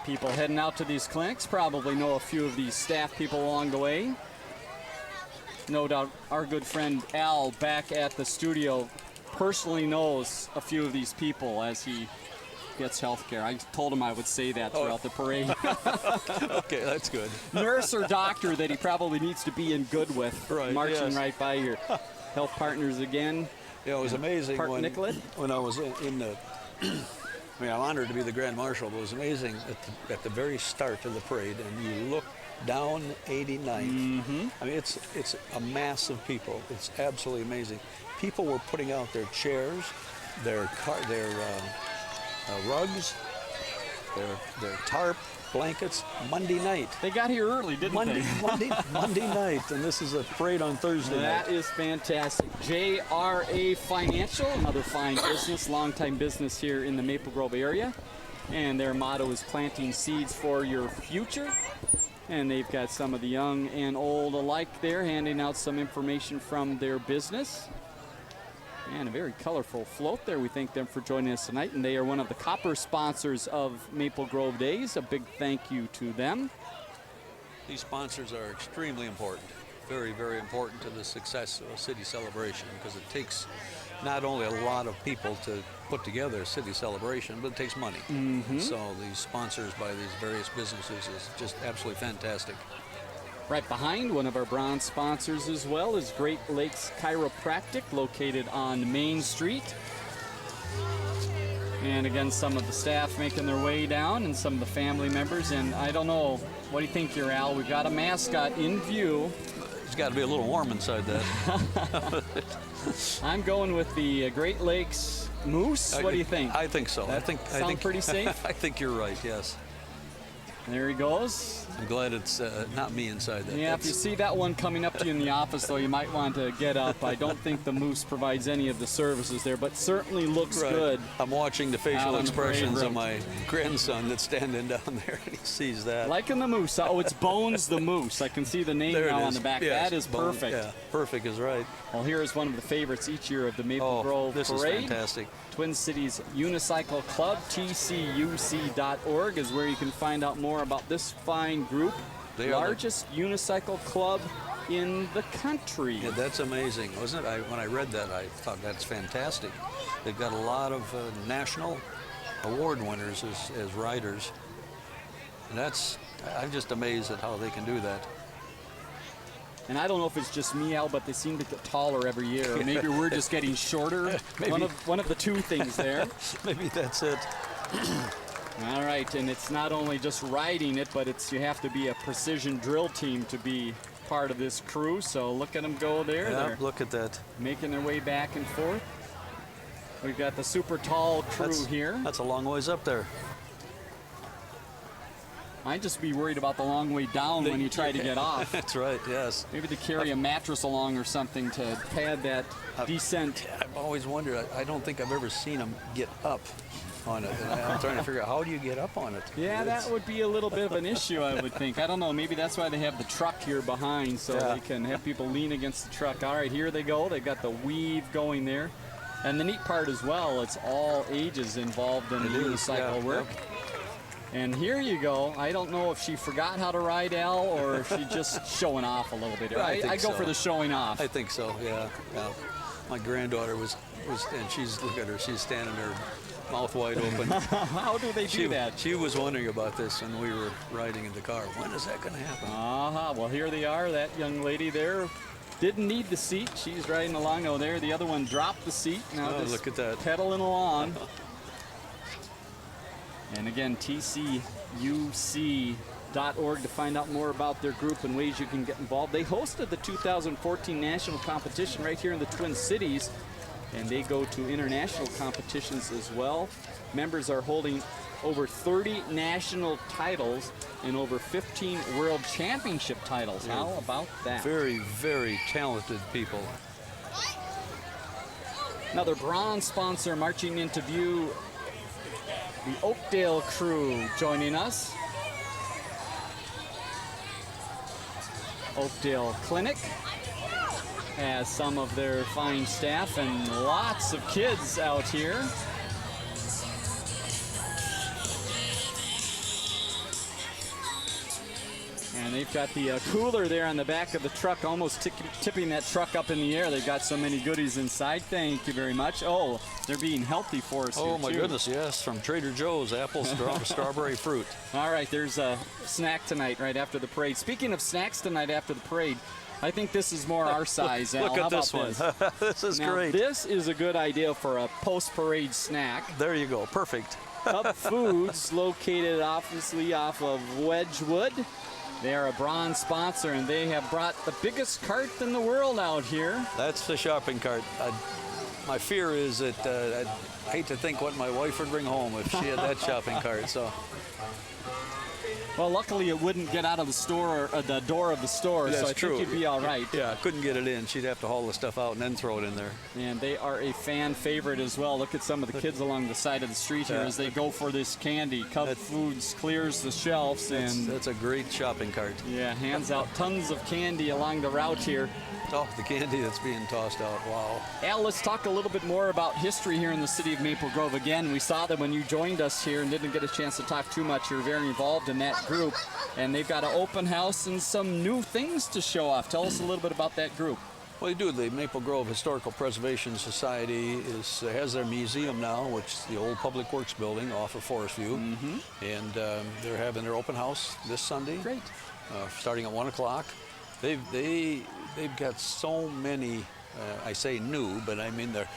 People heading out to these clinics probably know a few of these staff people along the way. no doubt our good friend Al back at the studio personally knows a few of these people as he gets health care. I told him I would say that throughout the parade. Okay, that's good. Nurse or doctor that he probably needs to be in good with, Right, marching yes. right by your health partners again. Yeah, it was amazing Park when Nicollet. I was in the. I mean, I'm honored to be the Grand Marshal, but it was amazing at the very start of the parade, and you look down 89th. I mean, it's a mass of people. It's absolutely amazing. People were putting out their chairs, their rugs, their tarp, blankets, Monday night. They got here early, didn't they? Monday night, and this is a parade on Thursday night. That is fantastic. JRA Financial, another fine business, longtime business here in the Maple Grove area. And their motto is planting seeds for your future. And they've got some of the young and old alike there handing out some information from their business. And a very colorful float there. We thank them for joining us tonight. And they are one of the copper sponsors of Maple Grove Days. A big thank you to them. These sponsors are extremely important, very, very important to the success of a city celebration, because it takes not only a lot of people to put together a city celebration, but it takes money. So these sponsors by these various businesses is just absolutely fantastic. Right behind one of our bronze sponsors as well is Great Lakes Chiropractic, located on Main Street. And again, some of the staff making their way down and some of the family members. And I don't know, what do you think here, Al? We've got a mascot in view. It's got to be a little warm inside that. I'm going with the Great Lakes Moose. What do you think? I think so. I think pretty safe? I think you're right, yes. There he goes. I'm glad it's not me inside that. Yeah, if you see that one coming up to you in the office, though, you might want to get up. I don't think the Moose provides any of the services there, but certainly looks good. I'm watching the facial out on the parade expressions of route. my grandson that's standing down there, and he sees that. Liking the Moose. Oh, it's Bones the Moose. I can see the name There it now on is. the back. Yes, That is Bone- perfect. Yeah, perfect is right. Well, here is one of the favorites each year of the Maple Grove this Parade. is fantastic. Twin Cities Unicycle Club, tcuc.org is where you can find out more about this fine group. They are Largest unicycle club in the country. Yeah, that's amazing, wasn't it? When I read that, I thought that's fantastic. They've got a lot of national award winners as riders. And I'm just amazed at how they can do that. And I don't know if it's just me, Al, but they seem to get taller every year. Or maybe we're just getting shorter. Maybe. One of the two things there. Maybe that's it. All right, and it's not only just riding it, but you have to be a precision drill team to be part of this crew. So look at them go there. Yeah, They're look at that. making their way back and forth. We've got the super tall crew here. That's a long ways up there. I'd just be worried about the long way down when you try to get off. That's right, yes. Maybe to carry a mattress along or something to pad that descent. I've always wondered, I don't think I've ever seen them get up on it. And I'm trying to figure out, how do you get up on it? Yeah, that would be a little bit of an issue, I would think. I don't know, maybe that's why they have the truck here behind, so they can have people lean against the truck. All right, here they go. They've got the weave going there. And the neat part as well, it's all ages involved in the unicycle work. Yep. And here you go. I don't know if she forgot how to ride, Al, or if she's just showing off a little bit. I go for the showing off. I think so, yeah. My granddaughter was, and look at her, she's standing there, mouth wide open. How do they do that? She was wondering about this when we were riding in the car. When is that going to happen? Well, here they are. That young lady there didn't need the seat. She's riding along. Oh, there. The other one dropped the seat. Now just look at that. Pedaling along. And again, tcuc.org to find out more about their group and ways you can get involved. They hosted the 2014 national competition right here in the Twin Cities, and they go to international competitions as well. Members are holding over 30 national titles and over 15 world championship titles. Yeah. How about that? Very, very talented people. Another bronze sponsor marching into view. The Oakdale crew joining us. Oakdale Clinic has some of their fine staff and lots of kids out here. And they've got the cooler there on the back of the truck, almost tipping that truck up in the air. They've got so many goodies inside. Thank you very much. Oh, they're being healthy for us here, Oh, my too. goodness, yes, from Trader Joe's, apple, strawberry fruit. All right, there's a snack tonight right after the parade. Speaking of snacks tonight after the parade, I think this is more our size, Al. Look How at this about one. This is now, great. This is a good idea for a post-parade snack. There you go, perfect. Up Foods, located obviously off of Wedgwood. They are a bronze sponsor, and they have brought the biggest cart in the world out here. That's the shopping cart. My fear is that I'd hate to think what my wife would bring home if she had that shopping cart. So. Well, luckily it wouldn't get out of the store, or the door of the store, That's so I true. think you'd be all right. Yeah, couldn't get it in. She'd have to haul the stuff out and then throw it in there. And they are a fan favorite as well. Look at some of the kids along the side of the street here as they go for this candy. Cub Foods clears the shelves, and that's a great shopping cart. Yeah, hands out tons of candy along the route here. Oh, the candy that's being tossed out. Wow. Al, let's talk a little bit more about history here in the city of Maple Grove. Again, we saw that when you joined us here and didn't get a chance to talk too much, you're very involved in that group. And they've got an open house and some new things to show off. Tell us a little bit about that group. Well, they do. The Maple Grove Historical Preservation Society has their museum now, which is the old Public Works building off of Forest View. And they're having their open house this Sunday. Great. Starting at 1 o'clock. They've got so many, I say new, but I mean they're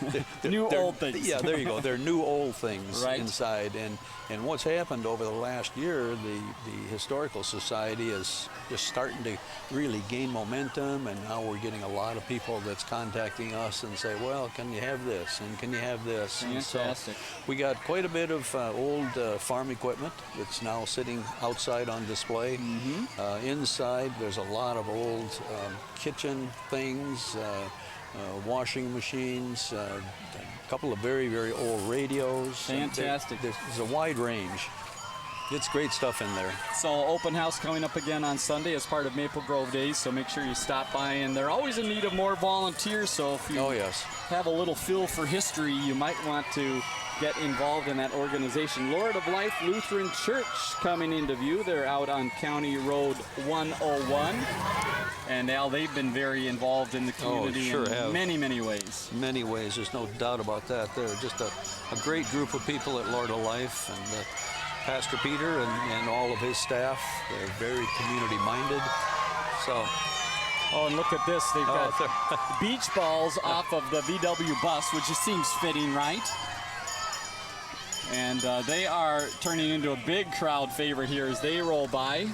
new old things. Yeah, there you go. They're new old things right inside. And what's happened over the last year, the Historical Society is just starting to really gain momentum, and now we're getting a lot of people that's contacting us and say, well, can you have this, and can you have this? Fantastic. And so we got quite a bit of old farm equipment that's now sitting outside on display. Inside, there's a lot of old kitchen things, washing machines, a couple of very, very old radios. Fantastic. There's a wide range. It's great stuff in there. So open house coming up again on Sunday as part of Maple Grove Days, so make sure you stop by. And they're always in need of more volunteers, so if you have a little feel for history, you might want to get involved in that organization. Lord of Life Lutheran Church coming into view. They're out on County Road 101. And Al, they've been very involved in the community in many, many ways. Many ways, there's no doubt about that. They're just a great group of people at Lord of Life, and Pastor Peter and all of his staff, they're very community-minded. So. Oh, and look at this. They've got beach balls off of the VW bus, which just seems fitting, right? And they are turning into a big crowd favorite here as they roll by.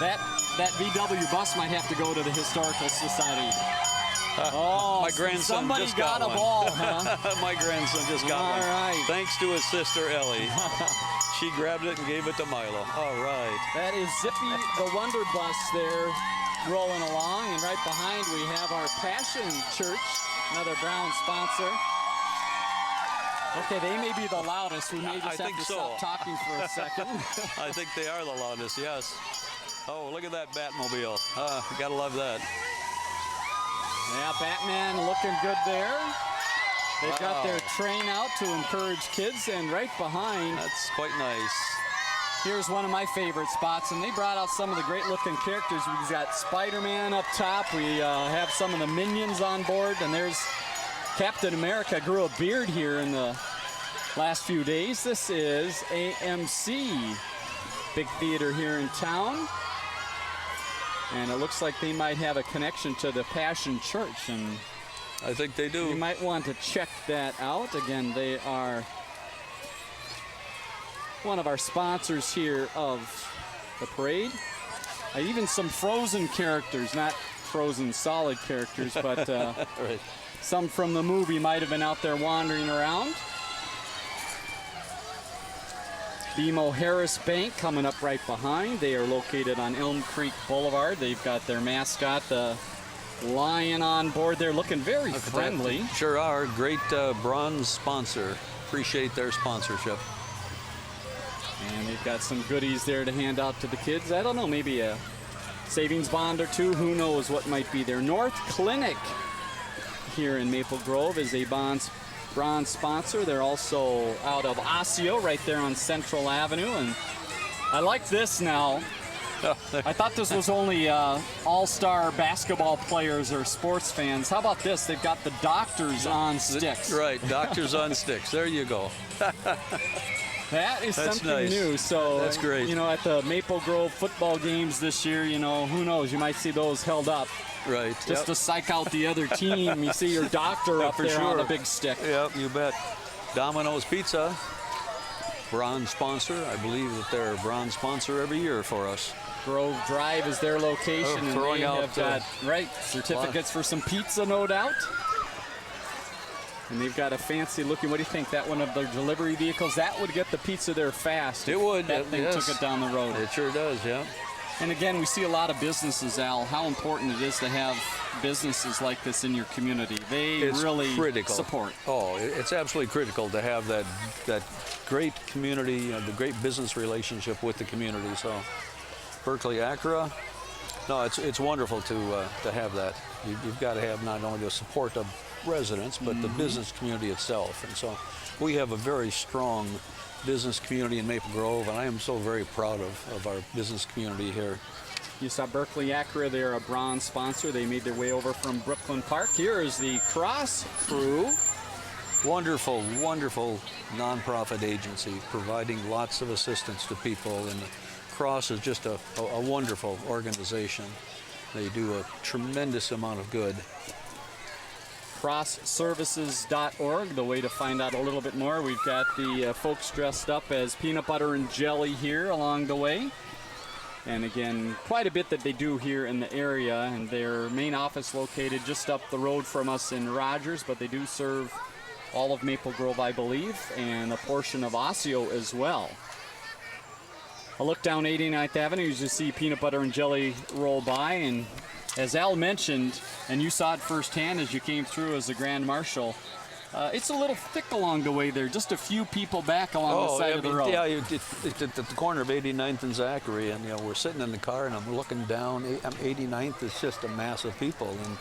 that VW bus might have to go to the Historical Society. My grandson somebody just got a one. ball, huh? My grandson just got one. All right. Thanks to his sister Ellie. She grabbed it and gave it to Milo. All right. That is Zippy the Wonder Bus there rolling along, and right behind we have our Passion Church, another Brown sponsor. Okay, they may be the loudest. We may just have to stop talking for a second. I think they are the loudest, yes. Oh, look at that Batmobile. Gotta love that. Yeah, Batman looking good there. They've got their train out to encourage kids, and right behind. That's quite nice. Here's one of my favorite spots, and they brought out some of the great-looking characters. We've got Spider-Man up top. We have some of the Minions on board, and there's Captain America. Grew a beard here in the last few days. This is AMC, big theater here in town. And it looks like they might have a connection to the Passion Church, and I think they do. You might want to check that out. Again, they are one of our sponsors here of the parade. Even some Frozen characters, not Frozen solid characters, but right. Some from the movie might have been out there wandering around. BMO Harris Bank coming up right behind. They are located on Elm Creek Boulevard. They've got their mascot, the lion, on board. They're looking very friendly. Sure are. Great bronze sponsor. Appreciate their sponsorship. And they've got some goodies there to hand out to the kids. I don't know, maybe a savings bond or two. Who knows what might be there. North Clinic here in Maple Grove is a bronze sponsor. They're also out of Osseo, right there on Central Avenue. And I like this now. I thought this was only all-star basketball players or sports fans. How about this? They've got the doctors on sticks. Right, doctors on sticks. There you go. That is That's something nice. new. So that's great. You know, at the Maple Grove football games this year, you know, who knows? You might see those held up. Right. Just to psych out the other team. You see your doctor up for there sure. on a big stick. Yep, you bet. Domino's Pizza, bronze sponsor. I believe that they're a bronze sponsor every year for us. Grove Drive is their location, and throwing they out, have got certificates for some pizza, no doubt. And they've got a fancy looking, what do you think, that one of their delivery vehicles? That would get the pizza there fast. It would. That thing yes. took it down the road. It sure does, yeah. And again, we see a lot of businesses, Al, how important it is to have businesses like this in your community. It's really critical. Support. Oh, it's absolutely critical to have that great community, the great business relationship with the community. So Berkeley Acura, no, it's wonderful to have that. You've got to have not only the support of residents, but the business community itself. And so we have a very strong business community in Maple Grove, and I am so very proud of our business community here. You saw Berkeley Acura, they're a bronze sponsor. They made their way over from Brooklyn Park. Here is the Cross Crew. Wonderful, wonderful nonprofit agency providing lots of assistance to people, and the Cross is just a wonderful organization. They do a tremendous amount of good. crossservices.org, the way to find out a little bit more. We've got the folks dressed up as peanut butter and jelly here along the way. And again, quite a bit that they do here in the area, and their main office located just up the road from us in Rogers, but they do serve all of Maple Grove, I believe, and a portion of Osseo as well. A look down 89th Avenue, you just see peanut butter and jelly roll by, and as Al mentioned, and you saw it firsthand as you came through as the Grand Marshal, it's a little thick along the way there, just a few people back along the side of the road. Yeah, it's at the corner of 89th and Zachary, and we're sitting in the car, and I'm looking down. 89th is just a mass of people, and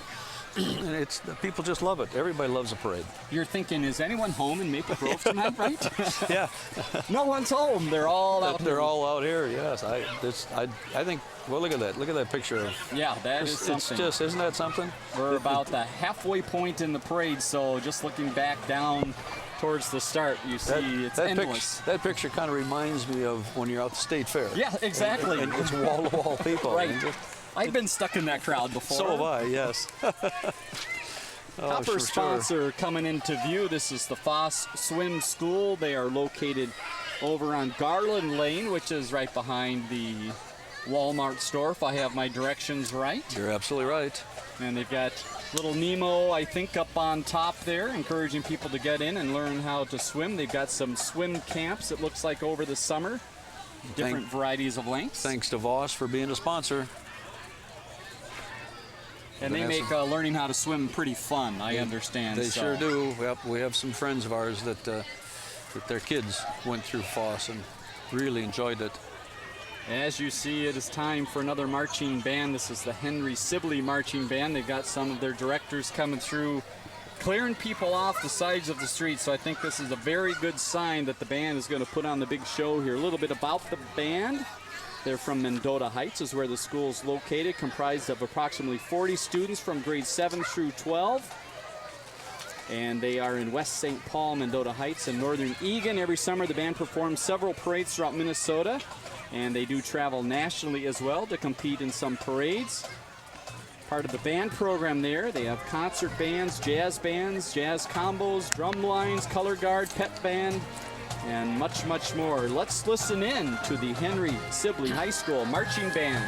it's people just love it. Everybody loves a parade. You're thinking, is anyone home in Maple Grove tonight, right? Yeah. No one's home. They're all out. They're all out here. Yes. I think. Well, look at that. Look at that picture. Yeah, that is something. It's just, isn't that something? We're about the halfway point in the parade, so just looking back down towards the start, you see it's endless. That picture kind of reminds me of when you're out the State Fair. Yeah, exactly. And it's wall-to-wall people. Right. I've been stuck in that crowd before. So have I, yes. Copper sponsor coming into view. This is the Foss Swim School. They are located over on Garland Lane, which is right behind the Walmart store, if I have my directions right. You're absolutely right. And they've got little Nemo, I think, up on top there, encouraging people to get in and learn how to swim. They've got some swim camps, it looks like, over the summer. Different varieties of lengths. Thanks to Voss for being a sponsor. And they make learning how to swim pretty fun, I understand. They sure do. We have some friends of ours that their kids went through Foss and really enjoyed it. As you see, it is time for another marching band. This is the Henry Sibley Marching Band. They've got some of their directors coming through, clearing people off the sides of the street. So I think this is a very good sign that the band is going to put on the big show here. A little bit about the band. They're from Mendota Heights, is where the school is located, comprised of approximately 40 students from grades 7 through 12. And they are in West St. Paul, Mendota Heights, and Northern Egan. Every summer, the band performs several parades throughout Minnesota, and they do travel nationally as well to compete in some parades. Part of the band program there, they have concert bands, jazz combos, drum lines, color guard, pep band, and much, much more. Let's listen in to the Henry Sibley High School Marching Band.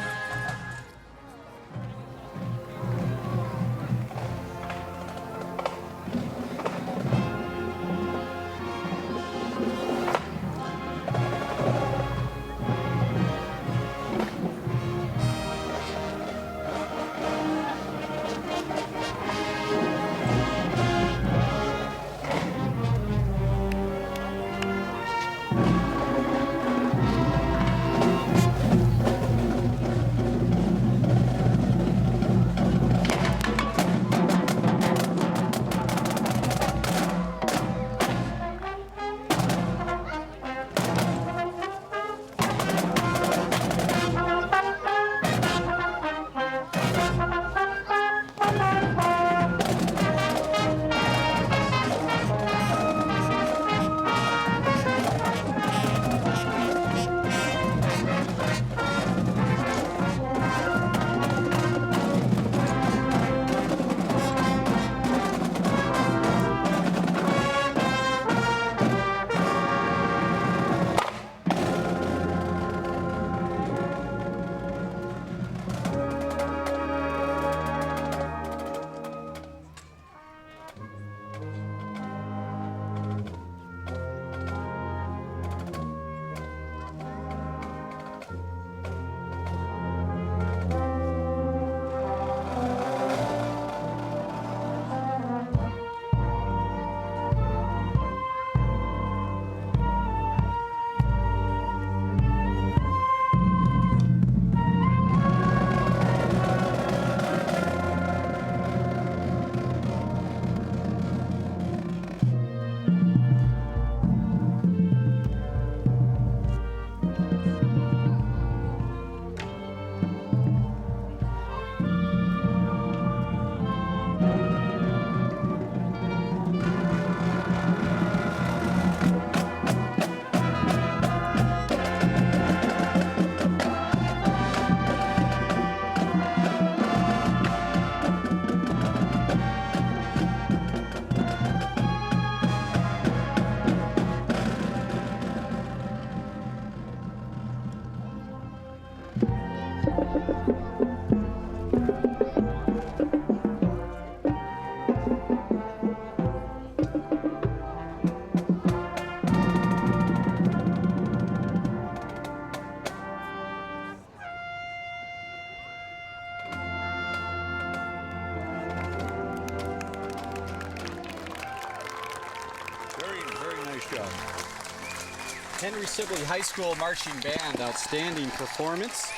job. Henry Sibley High School Marching Band, outstanding performance.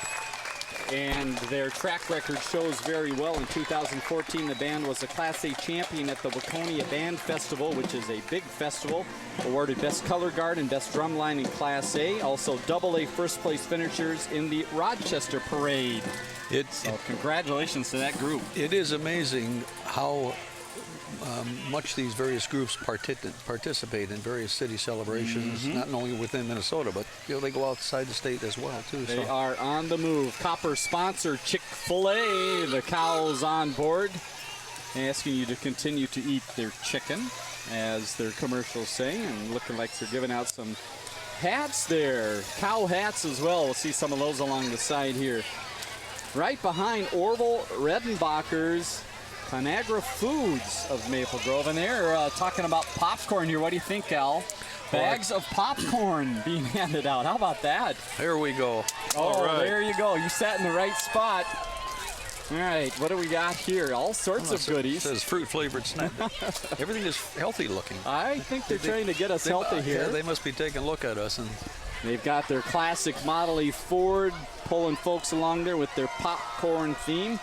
And their track record shows very well. In 2014, the band was a Class A champion at the Waconia Band Festival, which is a big festival. Awarded Best Color Guard and Best Drumline in Class A. Also AA first place finishers in the Rochester Parade. So congratulations to that group. It is amazing how much these various groups participate in various city celebrations, not only within Minnesota, but they go outside the state as well, too. They are on the move. Copper sponsor Chick-fil-A, the cows on board, asking you to continue to eat their chicken, as their commercials say, and looking like they're giving out some hats there, cow hats as well. We'll see some of those along the side here. Right behind Orville Redenbacher's Conagra Foods of Maple Grove, and they're talking about popcorn here. What do you think, Al? Bags of popcorn being handed out. How about that? There we go. Oh, there you go. You sat in the right spot. All right, what do we got here? All sorts of goodies. It says fruit-flavored snack. Everything is healthy looking. I think they're trying to get us healthy here. Yeah, they must be taking a look at us. And they've got their classic Model E Ford pulling folks along there with their popcorn theme.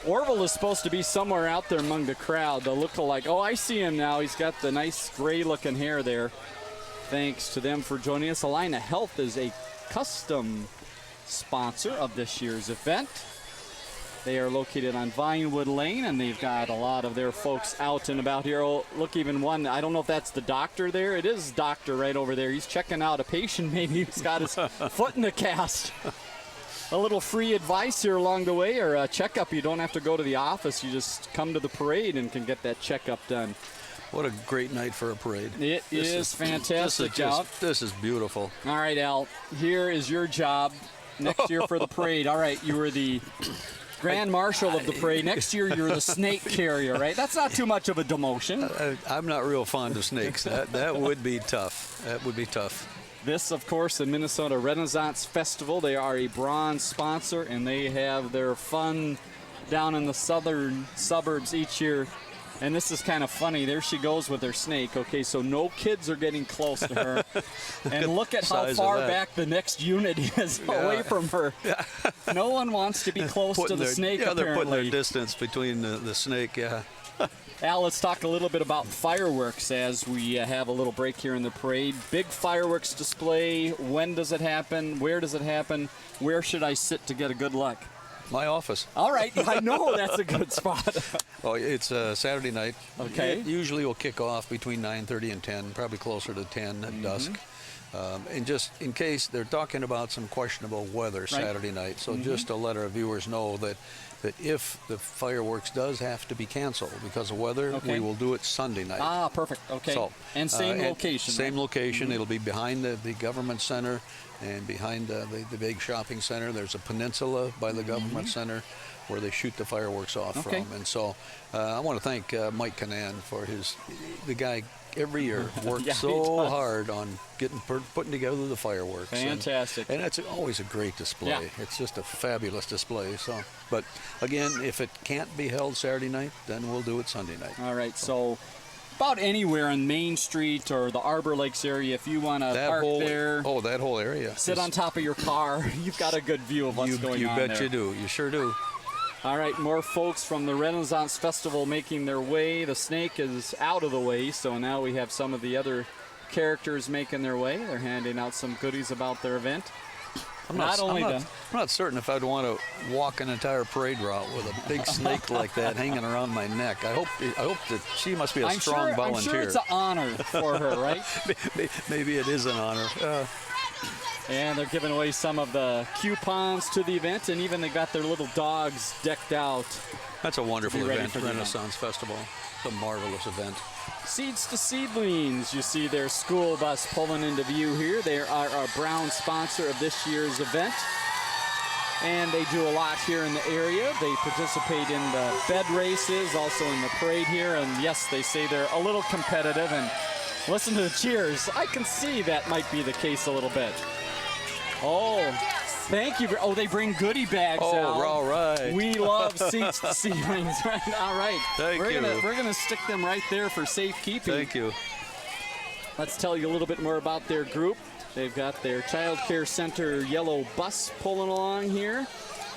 Orville is supposed to be somewhere out there among the crowd. The look-alike. Oh, I see him now. He's got the nice gray-looking hair there. Thanks to them for joining us. Alina Health is a custom sponsor of this year's event. They are located on Vinewood Lane, and they've got a lot of their folks out and about here. Oh, look, even one. I don't know if that's the doctor there. It is doctor right over there. He's checking out a patient. Maybe he's got his foot in a cast. A little free advice here along the way, or a checkup. You don't have to go to the office. You just come to the parade and can get that checkup done. What a great night for a parade. It is fantastic out. This is beautiful. All right, Al, here is your job next year for the parade. All right, you were the Grand Marshal of the parade. Next year, you're the snake carrier, right? That's not too much of a demotion. I'm not real fond of snakes. That would be tough. That would be tough. This, of course, the Minnesota Renaissance Festival. They are a bronze sponsor, and they have their fun down in the southern suburbs each year. And this is kind of funny. There she goes with her snake. Okay, so no kids are getting close to her. And look at how far back the next unit is away from her. Yeah. No one wants to be close to the snake, apparently. They're putting their distance between the snake, yeah. Al, let's talk a little bit about fireworks as we have a little break here in the parade. Big fireworks display. When does it happen? Where does it happen? Where should I sit to get a good look? My office. All right. I know that's a good spot. Oh, it's Saturday night. Okay. It usually will kick off between 9:30 and 10, probably closer to 10 at dusk. And just in case, they're talking about some questionable weather Saturday night. So just to let our viewers know that if the fireworks does have to be canceled because of weather, we will do it Sunday night. Ah, perfect. Okay. So, and same location. Same location. It'll be behind the government center and behind the big shopping center. There's a peninsula by the government center where they shoot the fireworks off from. And so I want to thank Mike Canan for the guy every year works so hard on putting together the fireworks. Fantastic. And it's always a great display. Yeah. It's just a fabulous display. So, but again, if it can't be held Saturday night, then we'll do it Sunday night. All right. So about anywhere on Main Street or the Arbor Lakes area, if you want to park there. Oh, that whole area. Sit on top of your car. You've got a good view of what's going on there. You bet you do. You sure do. All right, more folks from the Renaissance Festival making their way. The snake is out of the way, so now we have some of the other characters making their way. They're handing out some goodies about their event. I'm not certain if I'd want to walk an entire parade route with a big snake like that hanging around my neck. I hope that she must be a strong volunteer. I'm sure it's an honor for her, right? Maybe it is an honor. And they're giving away some of the coupons to the event, and even they got their little dogs decked out. That's a wonderful event, Renaissance Festival. It's a marvelous event. Seeds to Seedlings, you see their school bus pulling into view here. They are a Brown sponsor of this year's event. And they do a lot here in the area. They participate in the bed races, also in the parade here. And yes, they say they're a little competitive. And listen to the cheers. I can see that might be the case a little bit. Oh, thank you. Oh, they bring goodie bags out. Oh, all right. We love Seeds to Seedlings. Right? All right. Thank you. We're gonna stick them right there for safekeeping. Thank you. Let's tell you a little bit more about their group. They've got their child care center yellow bus pulling along here.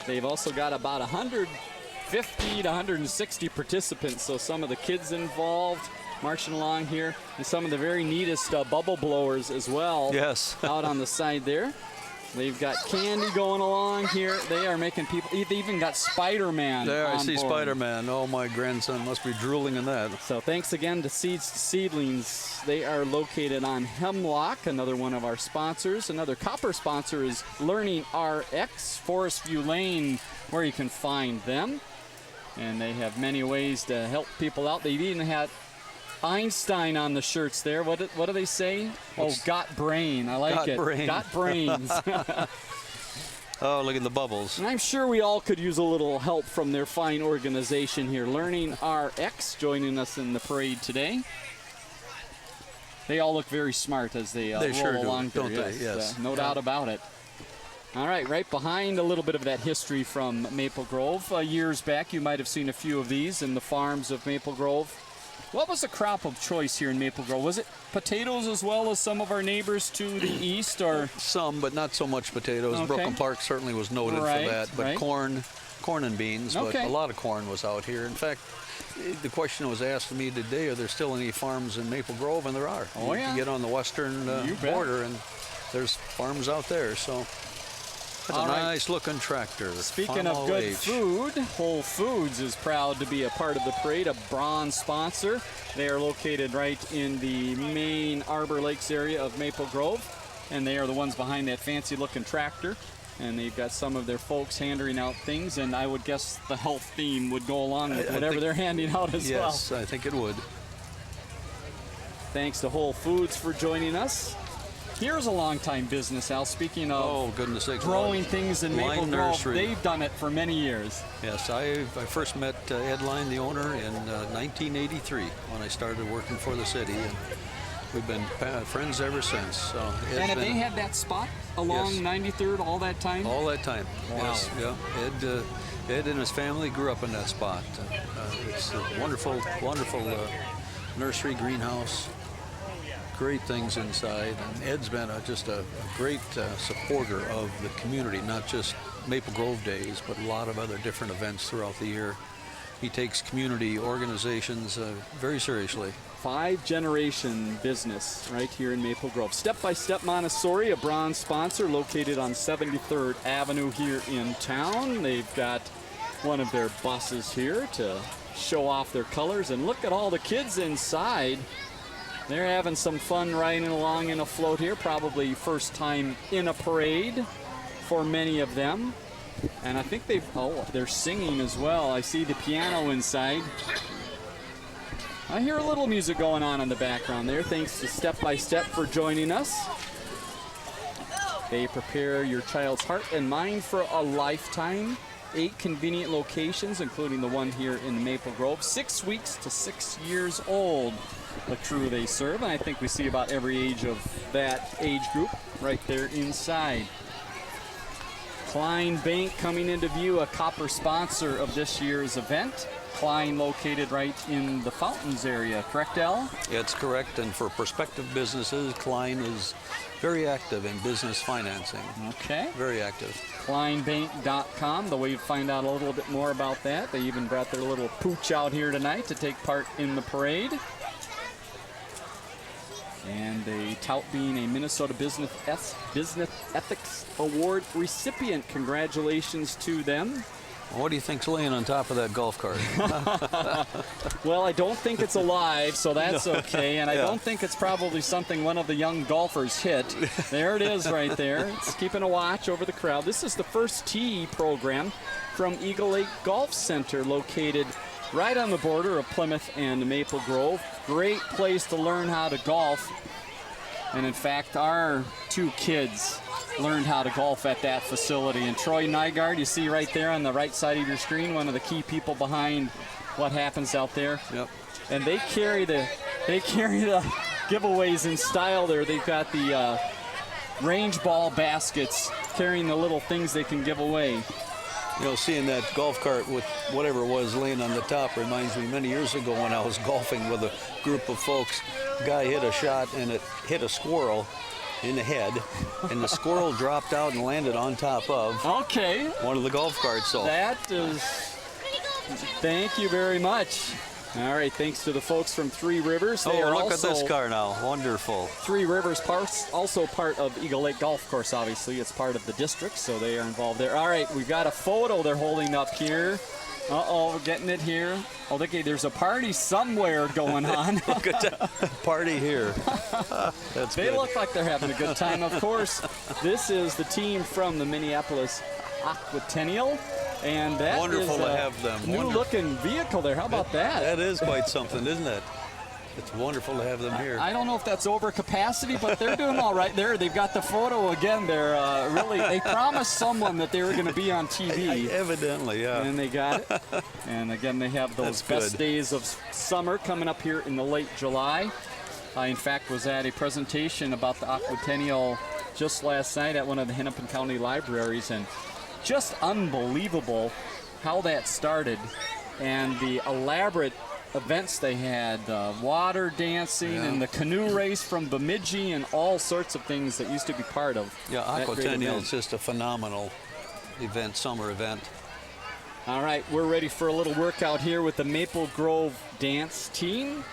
They've also got about 150 to 160 participants, so some of the kids involved marching along here, and some of the very neatest bubble blowers as well. Yes. Out on the side there. They've got candy going along here. They are making people, they even got Spider-Man There, I on see board. Spider-Man. Oh, my grandson must be drooling in that. So thanks again to Seeds to Seedlings. They are located on Hemlock, another one of our sponsors. Another copper sponsor is Learning RX, Forest View Lane, where you can find them. And they have many ways to help people out. They've even had Einstein on the shirts there. What do they say? Oh, got brain. I like it. Brain. Got brains. Oh, look at the bubbles. And I'm sure we all could use a little help from their fine organization here. Learning RX joining us in the parade today. They all look very smart as they roll sure do, along don't there. they? Yes. No doubt about it. All right, right behind a little bit of that history from Maple Grove. Years back, you might have seen a few of these in the farms of Maple Grove. What was the crop of choice here in Maple Grove? Was it potatoes as well as some of our neighbors to the east, or some, but not so much potatoes? Okay. Brooklyn Park certainly was noted for that, but corn and beans. Okay. But a lot of corn was out here. In fact, the question was asked to me today: are there still any farms in Maple Grove? And there are. Oh, yeah. You get on the western border, and there's farms out there. So. That's a nice looking tractor. Speaking of good food, Whole Foods is proud to be a part of the parade, a bronze sponsor. They are located right in the main Arbor Lakes area of Maple Grove, and they are the ones behind that fancy looking tractor. And they've got some of their folks handing out things, and I would guess the health theme would go along with whatever they're handing out as well. Yes, I think it would. Thanks to Whole Foods for joining us. Here's a long-time business, Al. Speaking of growing things in Maple Grove, they've done it for many years. Yes, I first met Ed Line, the owner, in 1983 when I started working for the city, and we've been friends ever since. So and have they had that spot along 93rd all that time? All that time. Wow. Yes, yeah. Ed and his family grew up in that spot. It's a wonderful, wonderful nursery, greenhouse. Great things inside, and Ed's been just a great supporter of the community, not just Maple Grove Days, but a lot of other different events throughout the year. He takes community organizations very seriously. 5-generation business right here in Maple Grove. Step by Step Montessori, a bronze sponsor located on 73rd Avenue here in town. They've got one of their buses here to show off their colors, and look at all the kids inside. They're having some fun riding along in a float here, probably first time in a parade for many of them. And I think they're singing as well. I see the piano inside. I hear a little music going on in the background there. Thanks to Step by Step for joining us. They prepare your child's heart and mind for a lifetime. 8 convenient locations, including the one here in Maple Grove. 6 weeks to 6 years old, the crew they serve. And I think we see about every age of that age group right there inside. Klein Bank coming into view, a copper sponsor of this year's event. Klein located right in the Fountains area, correct, Al? It's correct, and for prospective businesses, Klein is very active in business financing. Okay. Very active. KleinBank.com, the way to find out a little bit more about that. They even brought their little pooch out here tonight to take part in the parade. And they tout being a Minnesota Business Ethics Award recipient. Congratulations to them. What do you think's laying on top of that golf cart? Well, I don't think it's alive, so that's No. okay. And I don't think it's probably something one of the young golfers hit. There it is right there. It's keeping a watch over the crowd. This is the first tee program from Eagle Lake Golf Center, located right on the border of Plymouth and Maple Grove. Great place to learn how to golf. And in fact, our 2 kids learned how to golf at that facility. And Troy Nygaard, you see right there on the right side of your screen, one of the key people behind what happens out there. Yep. And they carry the giveaways in style there. They've got the range ball baskets carrying the little things they can give away. You know, seeing that golf cart with whatever it was laying on the top reminds me many years ago when I was golfing with a group of folks. guy hit a shot and it hit a squirrel in the head, and the squirrel dropped out and landed on top of one of the golf carts. So that is, thank you very much. All right, thanks to the folks from Three Rivers. They are look also, at this car now, wonderful. Three Rivers Parks, also part of Eagle Lake Golf Course, obviously. It's part of the district, so they are involved there. All right, we've got a photo they're holding up here. Uh-oh, we're getting it here. Oh, okay, there's a party somewhere going on. Look at that party here. That's They good. look like they're having a good time, of course. This is the team from the Minneapolis Aquatennial, and that wonderful is to a have them. new-looking vehicle there. How about that? That is quite something, isn't it? It's wonderful to have them here. I don't know if that's over capacity, but they're doing all right there. They've got the photo again. They're they promised someone that they were going to be on TV. Evidently, yeah. And they got it. And again, they have those best days of summer coming up here in the late July. I, in fact, was at a presentation about the Aquatennial just last night at one of the Hennepin County libraries, and just unbelievable how that started and the elaborate events they had, water dancing and the canoe race from Bemidji and all sorts of things that used to be part of. Yeah, Aquatennial is just a phenomenal event, summer event. All right, we're ready for a little workout here with the Maple Grove dance team.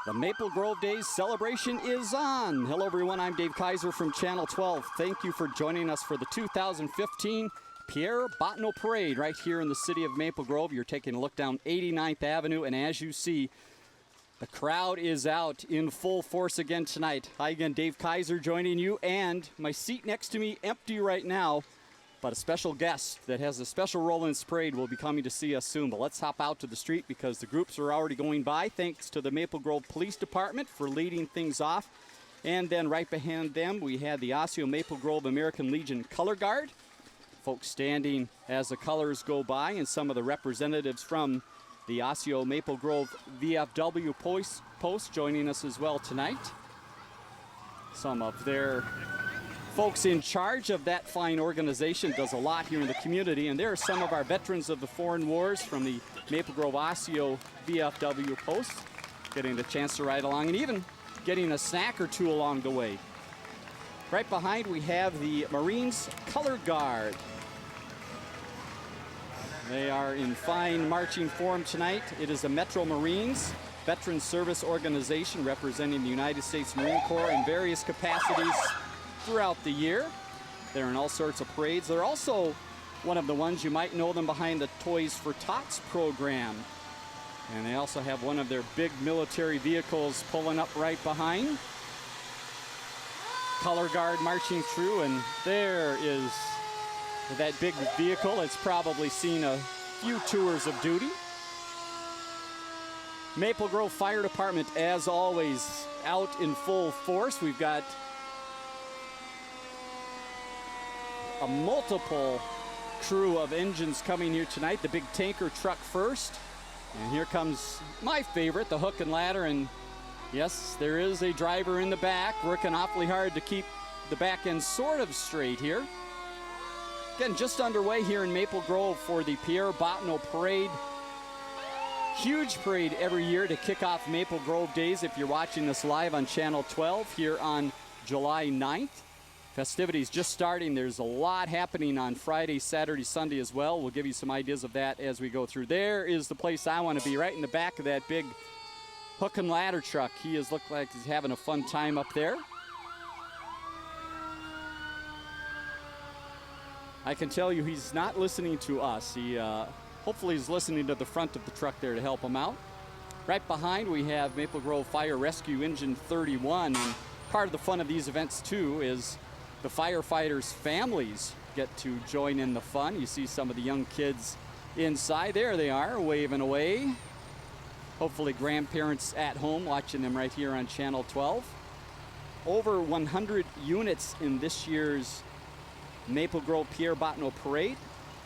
The Maple Grove Days celebration is on. Hello, everyone. I'm Dave Kaiser from Channel 12. Thank you for joining us for the 2015 Pierre Bottineau Parade right here in the city of Maple Grove. You're taking a look down 89th Avenue, and as you see, the crowd is out in full force again tonight. Hi again, Dave Kaiser joining you, and my seat next to me empty right now, but a special guest that has a special role in this parade will be coming to see us soon. But let's hop out to the street because the groups are already going by. Thanks to the Maple Grove Police Department for leading things off. And then right behind them, we had the Osseo Maple Grove American Legion Color Guard. Folks standing as the colors go by, and some of the representatives from the Osseo Maple Grove VFW post joining us as well tonight. Some of their folks in charge of that fine organization does a lot here in the community, and there are some of our veterans of the foreign wars from the Maple Grove Osseo VFW post getting the chance to ride along and even getting a snack or two along the way. Right behind we have the Marines Color Guard. They are in fine marching form tonight. It is the Metro Marines Veteran Service Organization representing the United States Marine Corps in various capacities throughout the year. They're in all sorts of parades. They're also one of the ones you might know them behind the Toys for Tots program. And they also have one of their big military vehicles pulling up right behind. Color Guard marching through, and there is that big vehicle. It's probably seen a few tours of duty. Maple Grove Fire Department, as always, out in full force. We've got a multiple crew of engines coming here tonight. The big tanker truck first. And here comes my favorite, the hook and ladder. And yes, there is a driver in the back working awfully hard to keep the back end sort of straight here. Again, just underway here in Maple Grove for the Pierre Bottineau Parade. Huge parade every year to kick off Maple Grove Days if you're watching this live on Channel 12 here on July 9th. Festivities just starting. There's a lot happening on Friday, Saturday, Sunday as well. We'll give you some ideas of that as we go through. There is the place I want to be, right in the back of that big hook and ladder truck. He is looked like he's having a fun time up there. I can tell you he's not listening to us. He hopefully he's listening to the front of the truck there to help him out. Right behind we have Maple Grove Fire Rescue Engine 31. And part of the fun of these events too is the firefighters' families get to join in the fun. You see some of the young kids inside. There they are, waving away. Hopefully grandparents at home watching them right here on Channel 12. Over 100 units in this year's Maple Grove Pierre Bottineau Parade.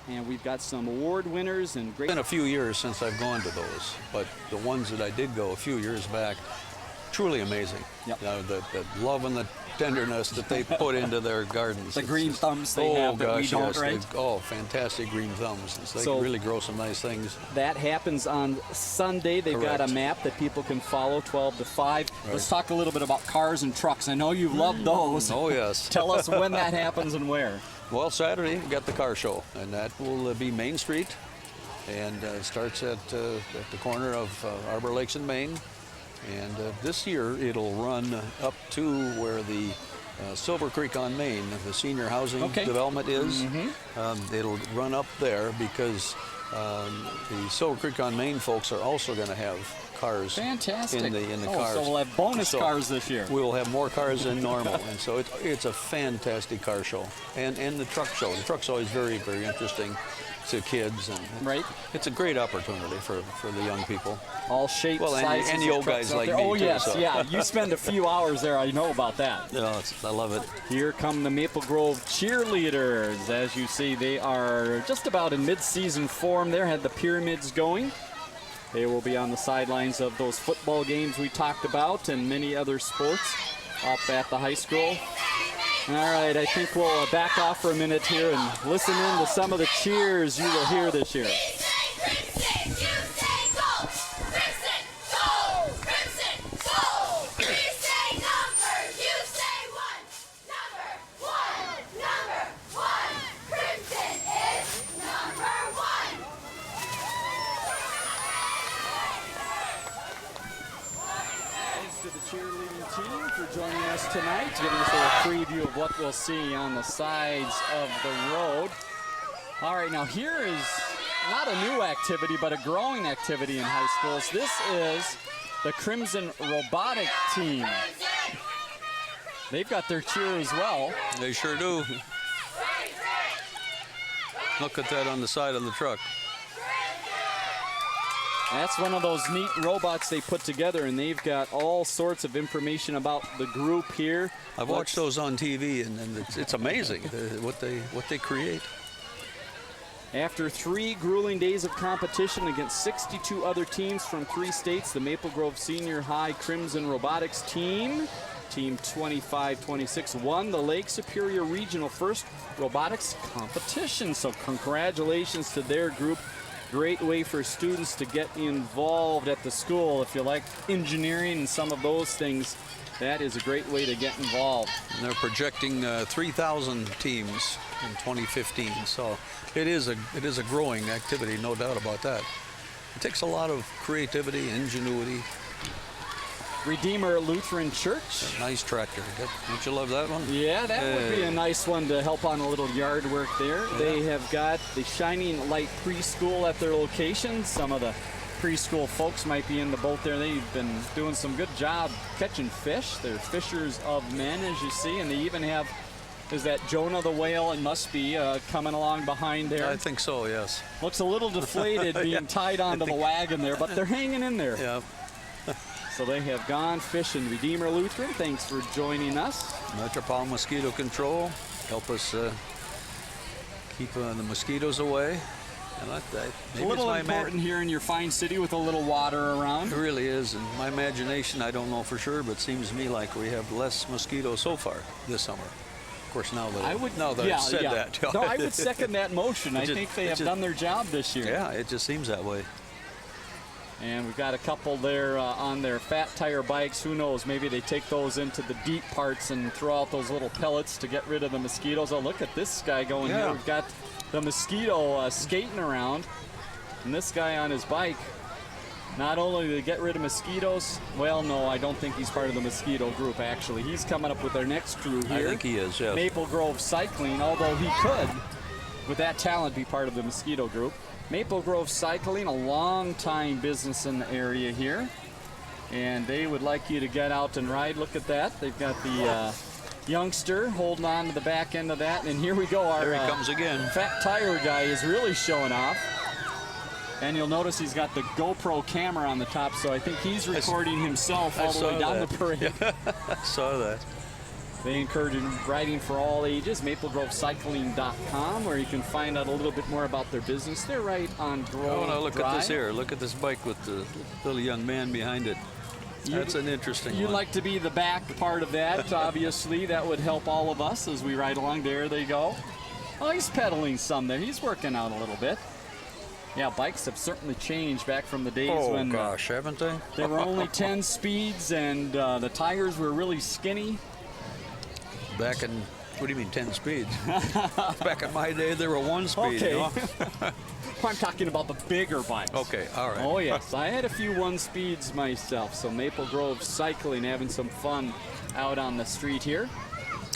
And we've got some award winners and great. It's been a few years since I've gone to those, but the ones that I did go a few years back, truly amazing. Yep. The love and the tenderness that they put into their gardens. The green thumbs they have that we don't, yes, right? Fantastic green thumbs. They So can really grow some nice things. That happens on Sunday. They've got a map that people can follow, 12 to 5. Right. Let's talk a little bit about cars and trucks. I know you love those. Oh, yes. Tell us when that happens and where. Well, Saturday, we got the car show, and that will be Main Street, and starts at the corner of Arbor Lakes and Main. And this year, it'll run up to where the Silver Creek on Main, the senior housing development is. It'll run up there because the Silver Creek on Main folks are also going to have cars in the cars. So we'll have bonus cars this year. We will have more cars than normal, and so it's a fantastic car show. And the truck show. The truck's always very, very interesting to kids, and it's a great opportunity for the young people. All shapes, sizes, and the old guys like me. Oh, too, yes, so. yeah. You spend a few hours there, I know about that. Yeah, I love it. Here come the Maple Grove cheerleaders. As you see, they are just about in mid-season form there, had the pyramids going. They will be on the sidelines of those football games we talked about and many other sports up at the high school. All right, I think we'll back off for a minute here and listen in to some of the cheers you will hear this year. Joining us tonight, giving us a preview of what we'll see on the sides of the road. All right, now here is not a new activity, but a growing activity in high schools. This is the Crimson Robotic team. They've got their cheer as well. They sure do. Look at that on the side of the truck. That's one of those neat robots they put together, and they've got all sorts of information about the group here. I've watched those on TV, and it's amazing what they create. After 3 grueling days of competition against 62 other teams from 3 states, the Maple Grove Senior High Crimson Robotics team, Team 25-26, won the Lake Superior Regional First Robotics competition. So congratulations to their group. Great way for students to get involved at the school. If you like engineering and some of those things, that is a great way to get involved. And they're projecting 3,000 teams in 2015, so it is a growing activity, no doubt about that. It takes a lot of creativity, ingenuity. Redeemer Lutheran Church. Nice tractor. Don't you love that one? Yeah, that would be a nice one to help on a little yard work there. Yeah. They have got the Shining Light Preschool at their location. Some of the preschool folks might be in the boat there. They've been doing some good job catching fish. They're fishers of men, as you see, and they even have, is that Jonah the whale? It must be coming along behind there. I think so, yes. Looks a little deflated being tied onto the wagon there, but they're hanging in there. Yeah. So they have gone fishing. Redeemer Lutheran, thanks for joining us. Metropolitan Mosquito Control, help us keep the mosquitoes away. And it's a little important here in your fine city with a little water around. It really is, and my imagination, I don't know for sure, but it seems to me like we have less mosquitoes so far this summer. Of course, now that I've said that. No, I would second that motion. I think they have done their job this year. Yeah, it just seems that way. And we've got a couple there on their fat tire bikes. Who knows? Maybe they take those into the deep parts and throw out those little pellets to get rid of the mosquitoes. Oh, look at this guy going here. We've got the mosquito skating around. And this guy on his bike, not only to get rid of mosquitoes, well, no, I don't think he's part of the mosquito group, actually. He's coming up with their next crew here. I think he is, yes. Maple Grove Cycling, although he could, with that talent, be part of the mosquito group. Maple Grove Cycling, a long-time business in the area here. And they would like you to get out and ride. Look at that. They've got the youngster holding on to the back end of that. And here we go. Our here he comes again. Fat tire guy is really showing off. And you'll notice he's got the GoPro camera on the top, so I think he's recording himself all the way down the parade. I saw that. They encourage riding for all ages. MapleGroveCycling.com, where you can find out a little bit more about their business. They're right on Grove Oh, no, look Drive. at this here. Look at this bike with the little young man behind it. That's an interesting You'd one. like to be the back part of that, obviously. That would help all of us as we ride along. There they go. Oh, he's pedaling some there. He's working out a little bit. Yeah, bikes have certainly changed back from the days when gosh, haven't they? there were only 10 speeds and the tires were really skinny. Back in, what do you mean 10 speeds? Back in my day, there were 1 speed. Okay. You know? I'm talking about the bigger bikes. Okay, all right. Oh, yes. I had a few 1 speeds myself. So Maple Grove cycling, having some fun out on the street here.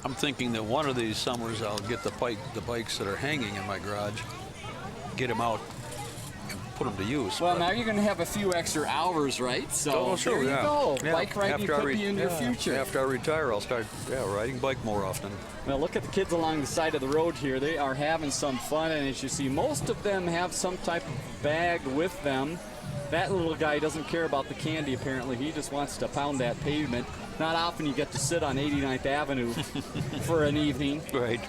I'm thinking that one of these summers I'll get the bikes that are hanging in my garage, get them out and put them to use. Well, now you're going to have a few extra hours, right? So sure, there you yeah. go. Yeah. Bike riding could be in your future. After I retire, I'll start riding bike more often. Well, look at the kids along the side of the road here. They are having some fun, and as you see, most of them have some type of bag with them. That little guy doesn't care about the candy, apparently. He just wants to pound that pavement. Not often you get to sit on 89th Avenue for an evening. Right.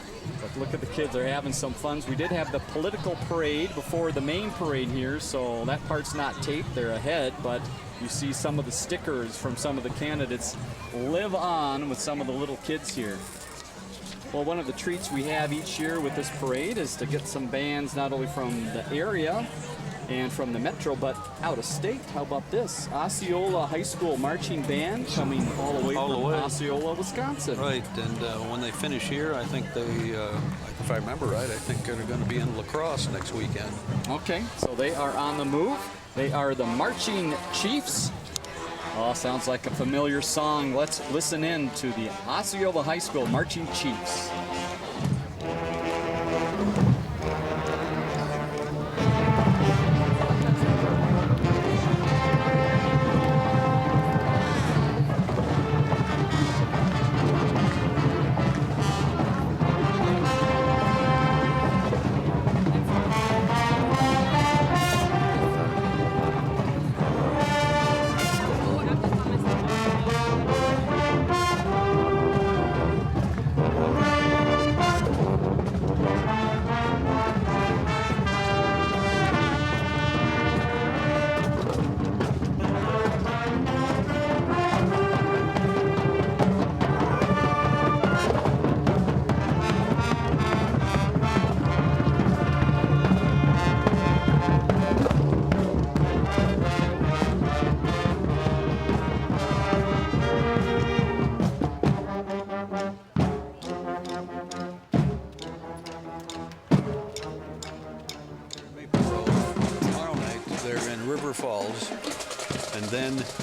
But look at the kids, they're having some fun. We did have the political parade before the main parade here, so that part's not taped. They're ahead, but you see some of the stickers from some of the candidates live on with some of the little kids here. Well, one of the treats we have each year with this parade is to get some bands not only from the area and from the metro, but out of state. How about this? Osceola High School Marching Band coming all the way from Osceola, Wisconsin. Right, and when they finish here, I think they, if I remember right, I think they're going to be in La Crosse next weekend. Okay, so they are on the move. They are the Marching Chiefs. Oh, sounds like a familiar song. Let's listen in to the Osceola High School Marching Chiefs.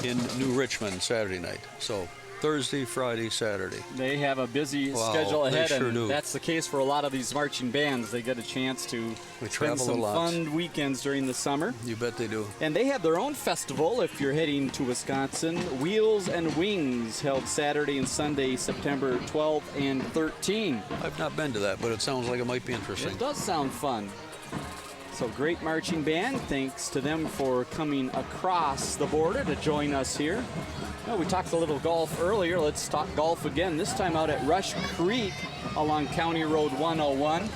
In New Richmond Saturday night. So Thursday, Friday, Saturday. They have a busy schedule ahead, they sure and do. that's the case for a lot of these marching bands. They get a chance to spend some fun weekends during the summer. You bet they do. And they have their own festival if you're heading to Wisconsin. Wheels and Wings, held Saturday and Sunday, September 12th and 13th. I've not been to that, but it sounds like it might be interesting. It does sound fun. So great marching band. Thanks to them for coming across the border to join us here. Well, we talked a little golf earlier. Let's talk golf again, this time out at Rush Creek along County Road 101.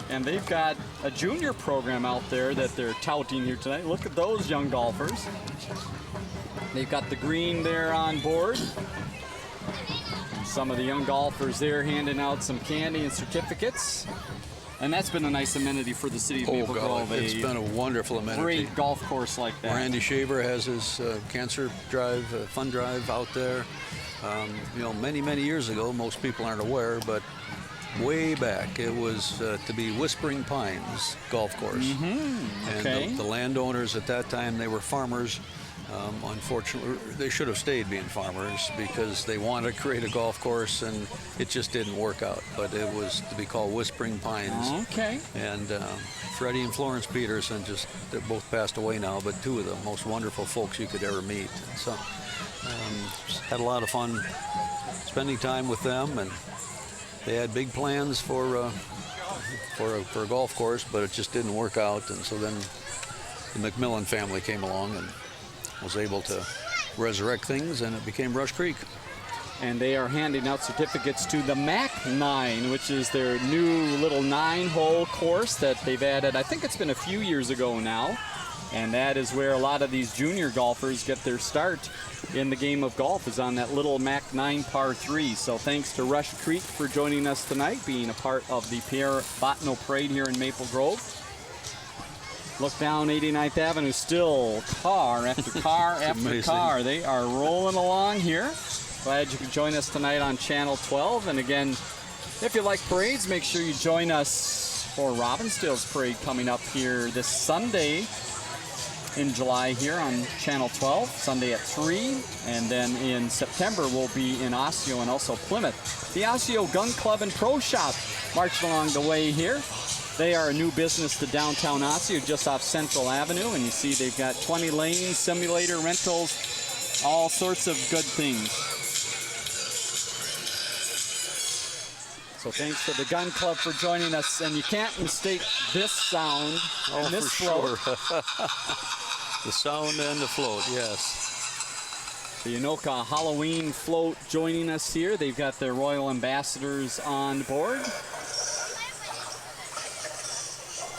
And they've got a junior program out there that they're touting here tonight. Look at those young golfers. They've got the green there on board. And some of the young golfers there handing out some candy and certificates. And that's been a nice amenity for the city of Maple Grove. It's been a wonderful amenity. Great golf course like that. Randy Shaver has his cancer drive, fun drive out there. You know, many, many years ago, most people aren't aware, but way back, it was to be Whispering Pines golf course. Okay. And the landowners at that time, they were farmers. Unfortunately, they should have stayed being farmers because they wanted to create a golf course, and it just didn't work out. But it was to be called Whispering Pines. Okay. And Freddie and Florence Peterson, they're both passed away now, but two of the most wonderful folks you could ever meet. So had a lot of fun spending time with them, and they had big plans for a golf course, but it just didn't work out. And so then the McMillan family came along and was able to resurrect things, and it became Rush Creek. and they are handing out certificates to the Mac 9, which is their new little 9-hole course that they've added. I think it's been a few years ago now, and that is where a lot of these junior golfers get their start in the game of golf, is on that little Mac 9 par 3. So thanks to Rush Creek for joining us tonight, being a part of the Pierre Bottineau Parade here in Maple Grove. Look down 89th Avenue, still car after car after amazing. car. They are rolling along here. Glad you could join us tonight on Channel 12. And again, if you like parades, make sure you join us for Robbinsdale's parade coming up here this Sunday in July here on Channel 12, Sunday at 3. And then in September, we'll be in Osseo and also Plymouth. The Osseo Gun Club and Pro Shop marching along the way here. They are a new business to downtown Osseo, just off Central Avenue. And you see they've got 20 lanes, simulator rentals, all sorts of good things. So thanks to the Gun Club for joining us. And you can't mistake this sound and this float. Sure. The sound and the float, yes. The Anoka Halloween float joining us here. They've got their royal ambassadors on board.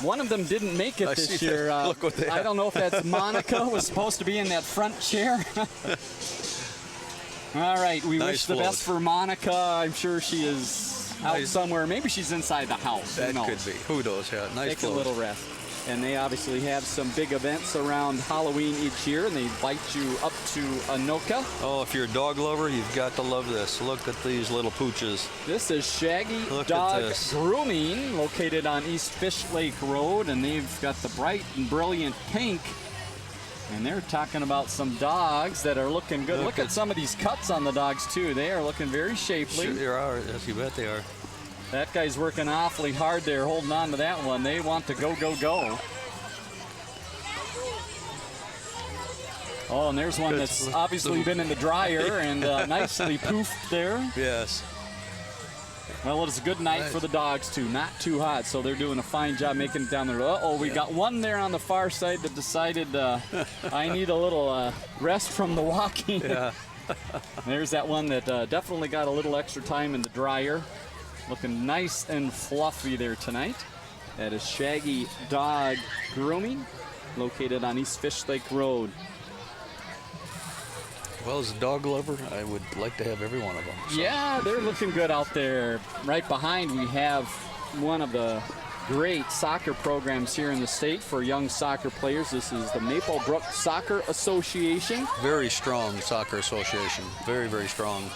One of them didn't make it this year. Look what they I don't know if that's Monica, was supposed to be in that front chair. All right, we wish the best for Monica. I'm sure she is out somewhere. Maybe she's inside the house. That could be. Who knows? Yeah, nice Take float. a little rest. And they obviously have some big events around Halloween each year, and they invite you up to Anoka. Oh, if you're a dog lover, you've got to love this. Look at these little pooches. This is Shaggy Dog Grooming, located on East Fish Lake Road, and they've got the bright and brilliant pink. And they're talking about some dogs that are looking good. Look at some of these cuts on the dogs, too. They are looking very shapely. Sure they are. Yes, you bet they are. That guy's working awfully hard there, holding on to that one. They want to go, go, go. Oh, and there's one that's obviously been in the dryer and nicely poofed there. Yes. Well, it's a good night for the dogs, too. Not too hot, so they're doing a fine job making it down there. Uh-oh, we got one there on the far side that decided I need a little rest from the walking. Yeah. There's that one that definitely got a little extra time in the dryer. Looking nice and fluffy there tonight. That is Shaggy Dog Grooming, located on East Fish Lake Road. Well, as a dog lover, I would like to have every one of them. So. Yeah, they're looking good out there. Right behind, we have one of the great soccer programs here in the state for young soccer players. This is the Maple Brook Soccer Association. Very strong soccer association. Very, very strong.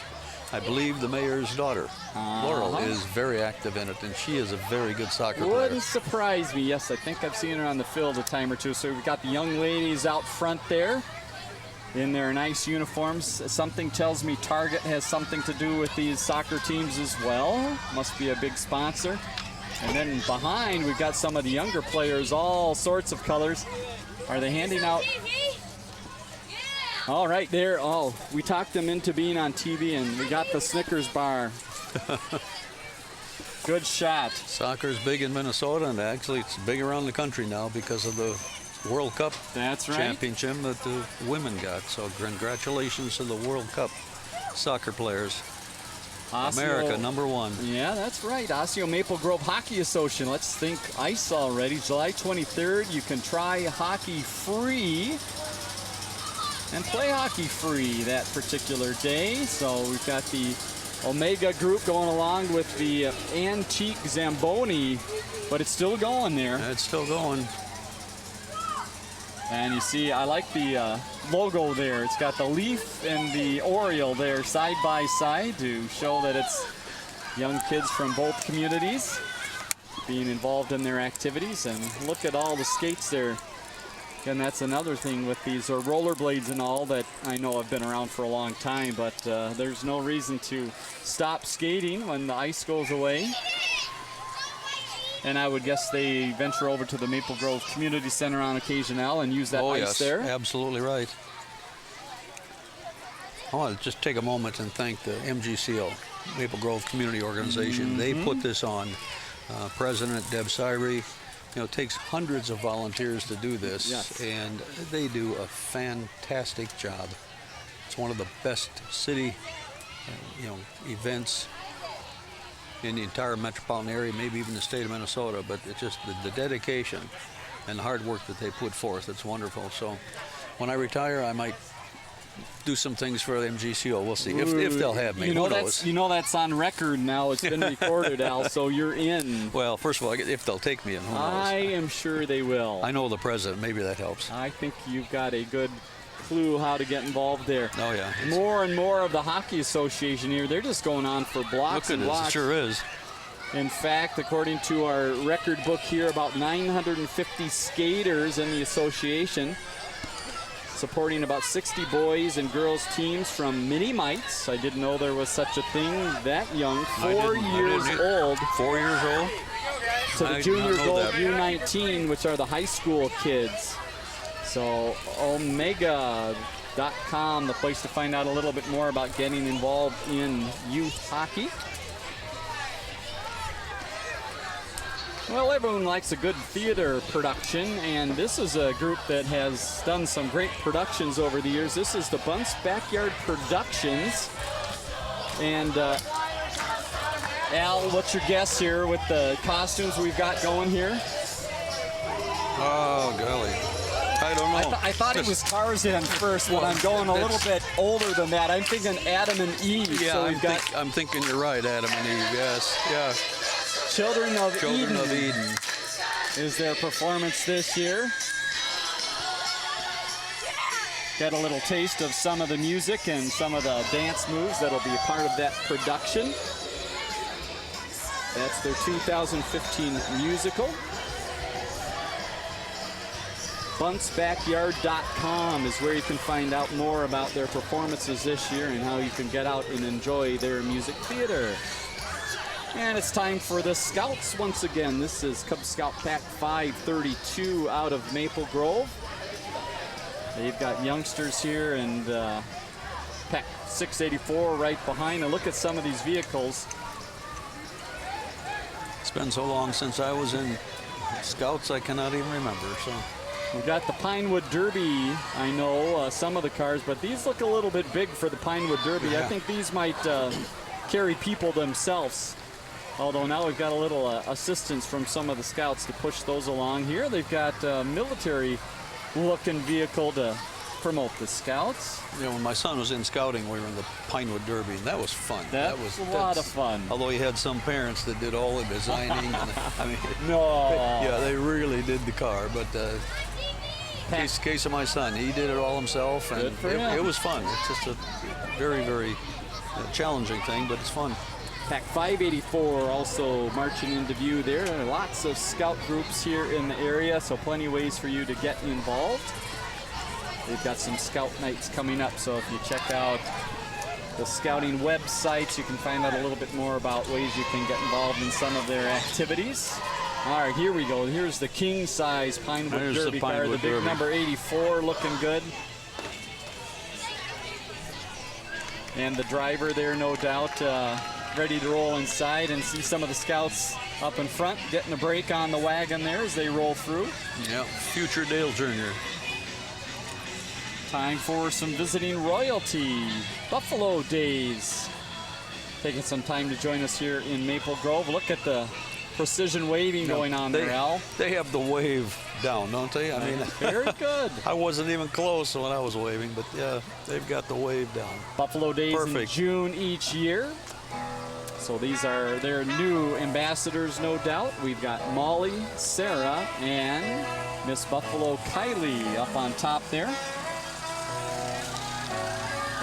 I believe the mayor's daughter, Laurel, is very active in it, and she is a very good soccer player. Wouldn't surprise me. Yes, I think I've seen her on the field a time or two. So we've got the young ladies out front there in their nice uniforms. Something tells me Target has something to do with these soccer teams as well. Must be a big sponsor. And then behind, we've got some of the younger players, all sorts of colors. Are they handing out? All right, there. Oh, we talked them into being on TV, and we got the Snickers bar. Good shot. Soccer's big in Minnesota, and actually it's big around the country now because of the World Cup championship that the women got. So congratulations to the World Cup soccer players. Osseo, America, #1. Yeah, that's right. Osseo Maple Grove Hockey Association. Let's think ice already. July 23rd, you can try hockey free and play hockey free that particular day. So we've got the Omega group going along with the Antique Zamboni, but it's still going there. It's still going. And you see, I like the logo there. It's got the leaf and the Oriole there side by side to show that it's young kids from both communities being involved in their activities. And look at all the skates there. And that's another thing with these rollerblades and all that I know have been around for a long time, but there's no reason to stop skating when the ice goes away. And I would guess they venture over to the Maple Grove Community Center on occasion now and use that ice there. Absolutely right. I want to just take a moment and thank the MGCO, Maple Grove Community Organization. They put this on. President Deb Syrie, takes hundreds of volunteers to do this, and they do a fantastic job. It's one of the best city events in the entire metropolitan area, maybe even the state of Minnesota. But it's just the dedication and the hard work that they put forth. It's wonderful. So when I retire, I might do some things for the MGCO. We'll see if they'll have me. Who knows? That's on record now. It's been recorded, Al, so you're in. Well, first of all, if they'll take me in, who knows? I am sure they will. I know the president. Maybe that helps. I think you've got a good clue how to get involved there. Oh, yeah. More and more of the Hockey Association here, they're just going on for blocks and blocks. It sure is. In fact, according to our record book here, about 950 skaters in the association, supporting about 60 boys and girls teams from mini mites. I didn't know there was such a thing that young. 4 years old. 4 years old? To the junior gold U19, which are the high school kids. So omega.com, the place to find out a little bit more about getting involved in youth hockey. Well, everyone likes a good theater production, and this is a group that has done some great productions over the years. This is the Bunce Backyard Productions. And Al, what's your guess here with the costumes we've got going here? Oh, golly. I don't know. I thought it was Tarzan first, but I'm going a little bit older than that. I'm thinking Adam and Eve. Yeah, so I'm thinking you're right, Adam and Eve, yes. Yeah. Children of Eden is their performance this year. Get a little taste of some of the music and some of the dance moves that'll be a part of that production. That's their 2015 musical. BunceBackyard.com is where you can find out more about their performances this year and how you can get out and enjoy their music theater. And it's time for the Scouts once again. This is Cub Scout Pack 532 out of Maple Grove. They've got youngsters here and Pack 684 right behind. And look at some of these vehicles. It's been so long since I was in Scouts, I cannot even remember. So we've got the Pinewood Derby. I know some of the cars, but these look a little bit big for the Pinewood Derby. Yeah. I think these might carry people themselves. Although now we've got a little assistance from some of the Scouts to push those along here. They've got a military-looking vehicle to promote the Scouts. You know, when my son was in scouting, we were in the Pinewood Derby, and that was fun. That was a lot of fun. Although he had some parents that did all the designing. No. Yeah, they really did the car, but case of my son, he did it all himself, and it was fun. It's just a very, very challenging thing, but it's fun. Pack 584 also marching into view there. There are lots of scout groups here in the area, so plenty of ways for you to get involved. They've got some scout nights coming up, so if you check out the scouting websites, you can find out a little bit more about ways you can get involved in some of their activities. All right, here we go. Here's the king-size Pinewood Derby car, the big number 84 looking good. And the driver there, no doubt, ready to roll inside and see some of the Scouts up in front, getting a break on the wagon there as they roll through. Yeah, future Dale Jr. Time for some visiting royalty. Buffalo Days. Taking some time to join us here in Maple Grove. Look at the precision waving going on there, Al. They have the wave down, don't they? I mean, very good. I wasn't even close when I was waving, but yeah, they've got the wave down. Buffalo Days in June each year. So these are their new ambassadors, no doubt. We've got Molly, Sarah, and Miss Buffalo Kylie up on top there.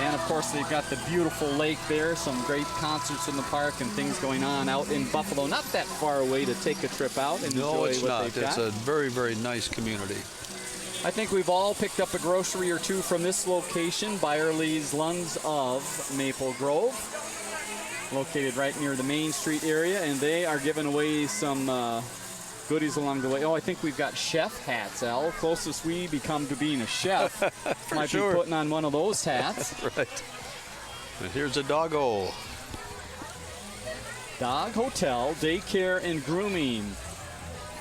And of course, they've got the beautiful lake there, some great concerts in the park and things going on out in Buffalo. Not that far away to take a trip out and enjoy what they've got. It's a very, very nice community. I think we've all picked up a grocery or two from this location, Byerly's Lunds of Maple Grove, located right near the Main Street area, and they are giving away some goodies along the way. Oh, I think we've got chef hats, Al. Closest we become to being a chef. Might be putting on one of those hats. Right. And here's a doggo. Dog Hotel, Daycare and Grooming.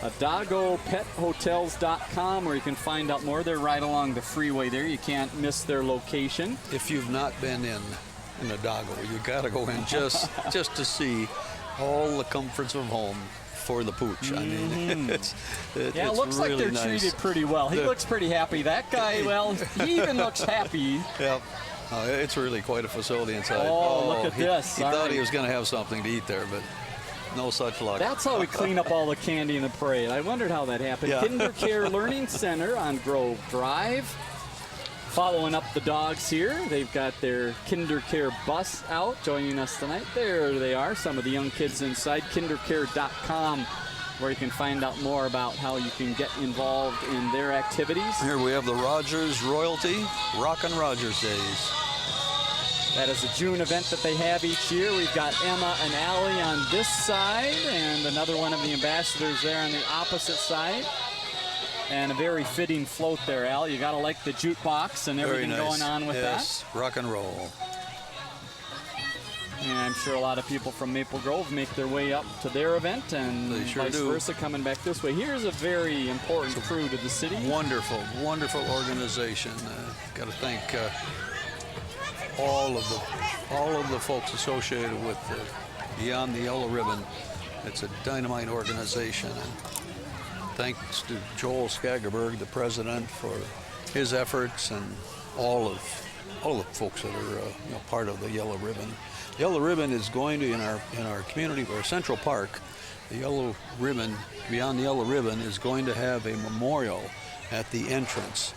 DoggoPetHotels.com, where you can find out more. They're right along the freeway there. You can't miss their location. If you've not been in in the doggo. You got to go in just to see all the comforts of home for the pooch. I mean, it's yeah, it looks really like they're nice. treated pretty well. He looks pretty happy. That guy, well, he even looks happy. Yep. It's really quite a facility inside. Oh, look at this. He All thought right. he was going to have something to eat there, but no such luck. That's how we clean up all the candy in the parade. I wondered how that happened. Yeah. Kinder Care Learning Center on Grove Drive. Following up the dogs here, they've got their Kinder Care bus out joining us tonight. There they are, some of the young kids inside. kindercare.com, where you can find out more about how you can get involved in their activities. Here we have the Rogers Royalty Rockin' Rogers Days. That is a June event that they have each year. We've got Emma and Allie on this side, and another one of the ambassadors there on the opposite side. And a very fitting float there, Al. You got to like the jukebox and everything Very nice. going on with yes, rock and roll. that. And I'm sure a lot of people from Maple Grove make their way up to their event, and They sure vice do. versa coming back this way. Here's a very important crew to the city. Wonderful, wonderful organization. Got to thank all of the folks associated with Beyond the Yellow Ribbon. It's a dynamite organization. And thanks to Joel Skagerberg, the president, for his efforts, and all the folks that are part of the Yellow Ribbon. The Yellow Ribbon is going to in our community or Central Park. The Yellow Ribbon, Beyond the Yellow Ribbon, is going to have a memorial at the entrance.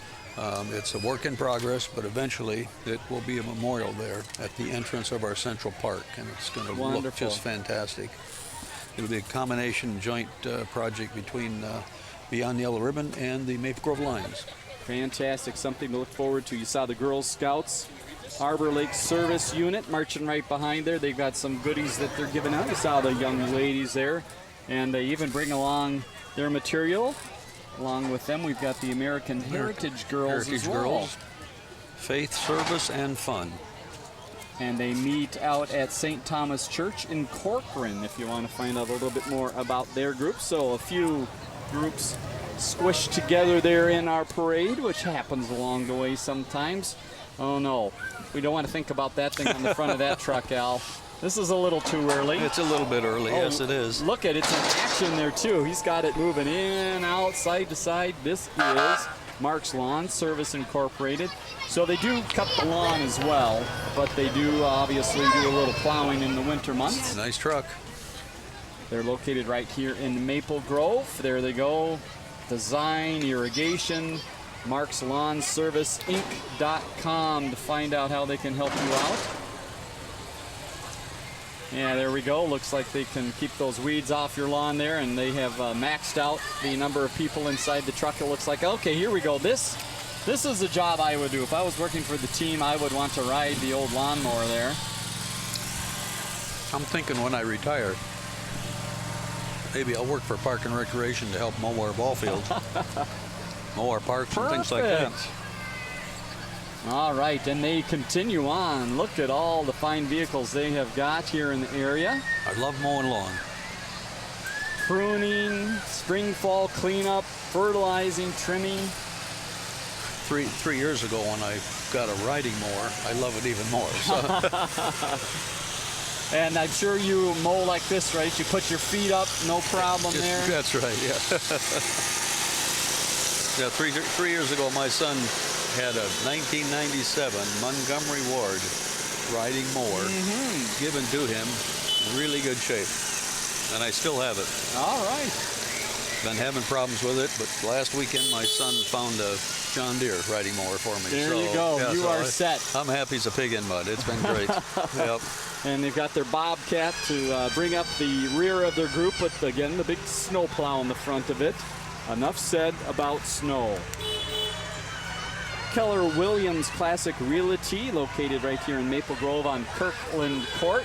It's a work in progress, but eventually it will be a memorial there at the entrance of our Central Park, and it's going to look just fantastic. It'll be a combination joint project between Beyond the Yellow Ribbon and the Maple Grove Lions. Fantastic, something to look forward to. You saw the Girl Scouts Arbor Lake Service Unit marching right behind there. They've got some goodies that they're giving out. You saw the young ladies there, and they even bring along their material. Along with them, we've got the American Heritage Girls as well. Girls, faith, service, and fun. And they meet out at St. Thomas Church in Corcoran if you want to find out a little bit more about their group. So a few groups squished together there in our parade, which happens along the way sometimes. Oh no, we don't want to think about that thing on the front of that truck, Al. This is a little too early. It's a little bit early, yes it is. Look at it, it's in action there too. He's got it moving in, out, side to side. This is Mark's Lawn Service Incorporated. So they do cut the lawn as well, but they do obviously do a little plowing in the winter months. Nice truck. They're located right here in Maple Grove. There they go. Design, irrigation, Mark's Lawn Service Inc.com to find out how they can help you out. Yeah, there we go. Looks like they can keep those weeds off your lawn there, and they have maxed out the number of people inside the truck. It looks like, okay, here we go. This is a job I would do. If I was working for the team, I would want to ride the old lawnmower there. I'm thinking when I retire, maybe I'll work for Park and Recreation to help mow our ball fields, mow our parks and things like that. All right, and they continue on. Look at all the fine vehicles they have got here in the area. I love mowing lawn. Pruning, spring, fall cleanup, fertilizing, trimming. Three years ago when I got a riding mower, I love it even more. So. And I'm sure you mow like this, right? You put your feet up, no problem there. That's right, yeah. Yeah, three years ago, my son had a 1997 Montgomery Ward riding mower given to him in really good shape. And I still have it. All right. Been having problems with it, but last weekend my son found a John Deere riding mower for me. There you go. Yeah, you are set. I'm happy as a pig in mud. It's been great. Yep. And they've got their Bobcat to bring up the rear of their group with, again, the big snow plow in the front of it. Enough said about snow. Keller Williams Classic Realty, located right here in Maple Grove on Kirkland Court.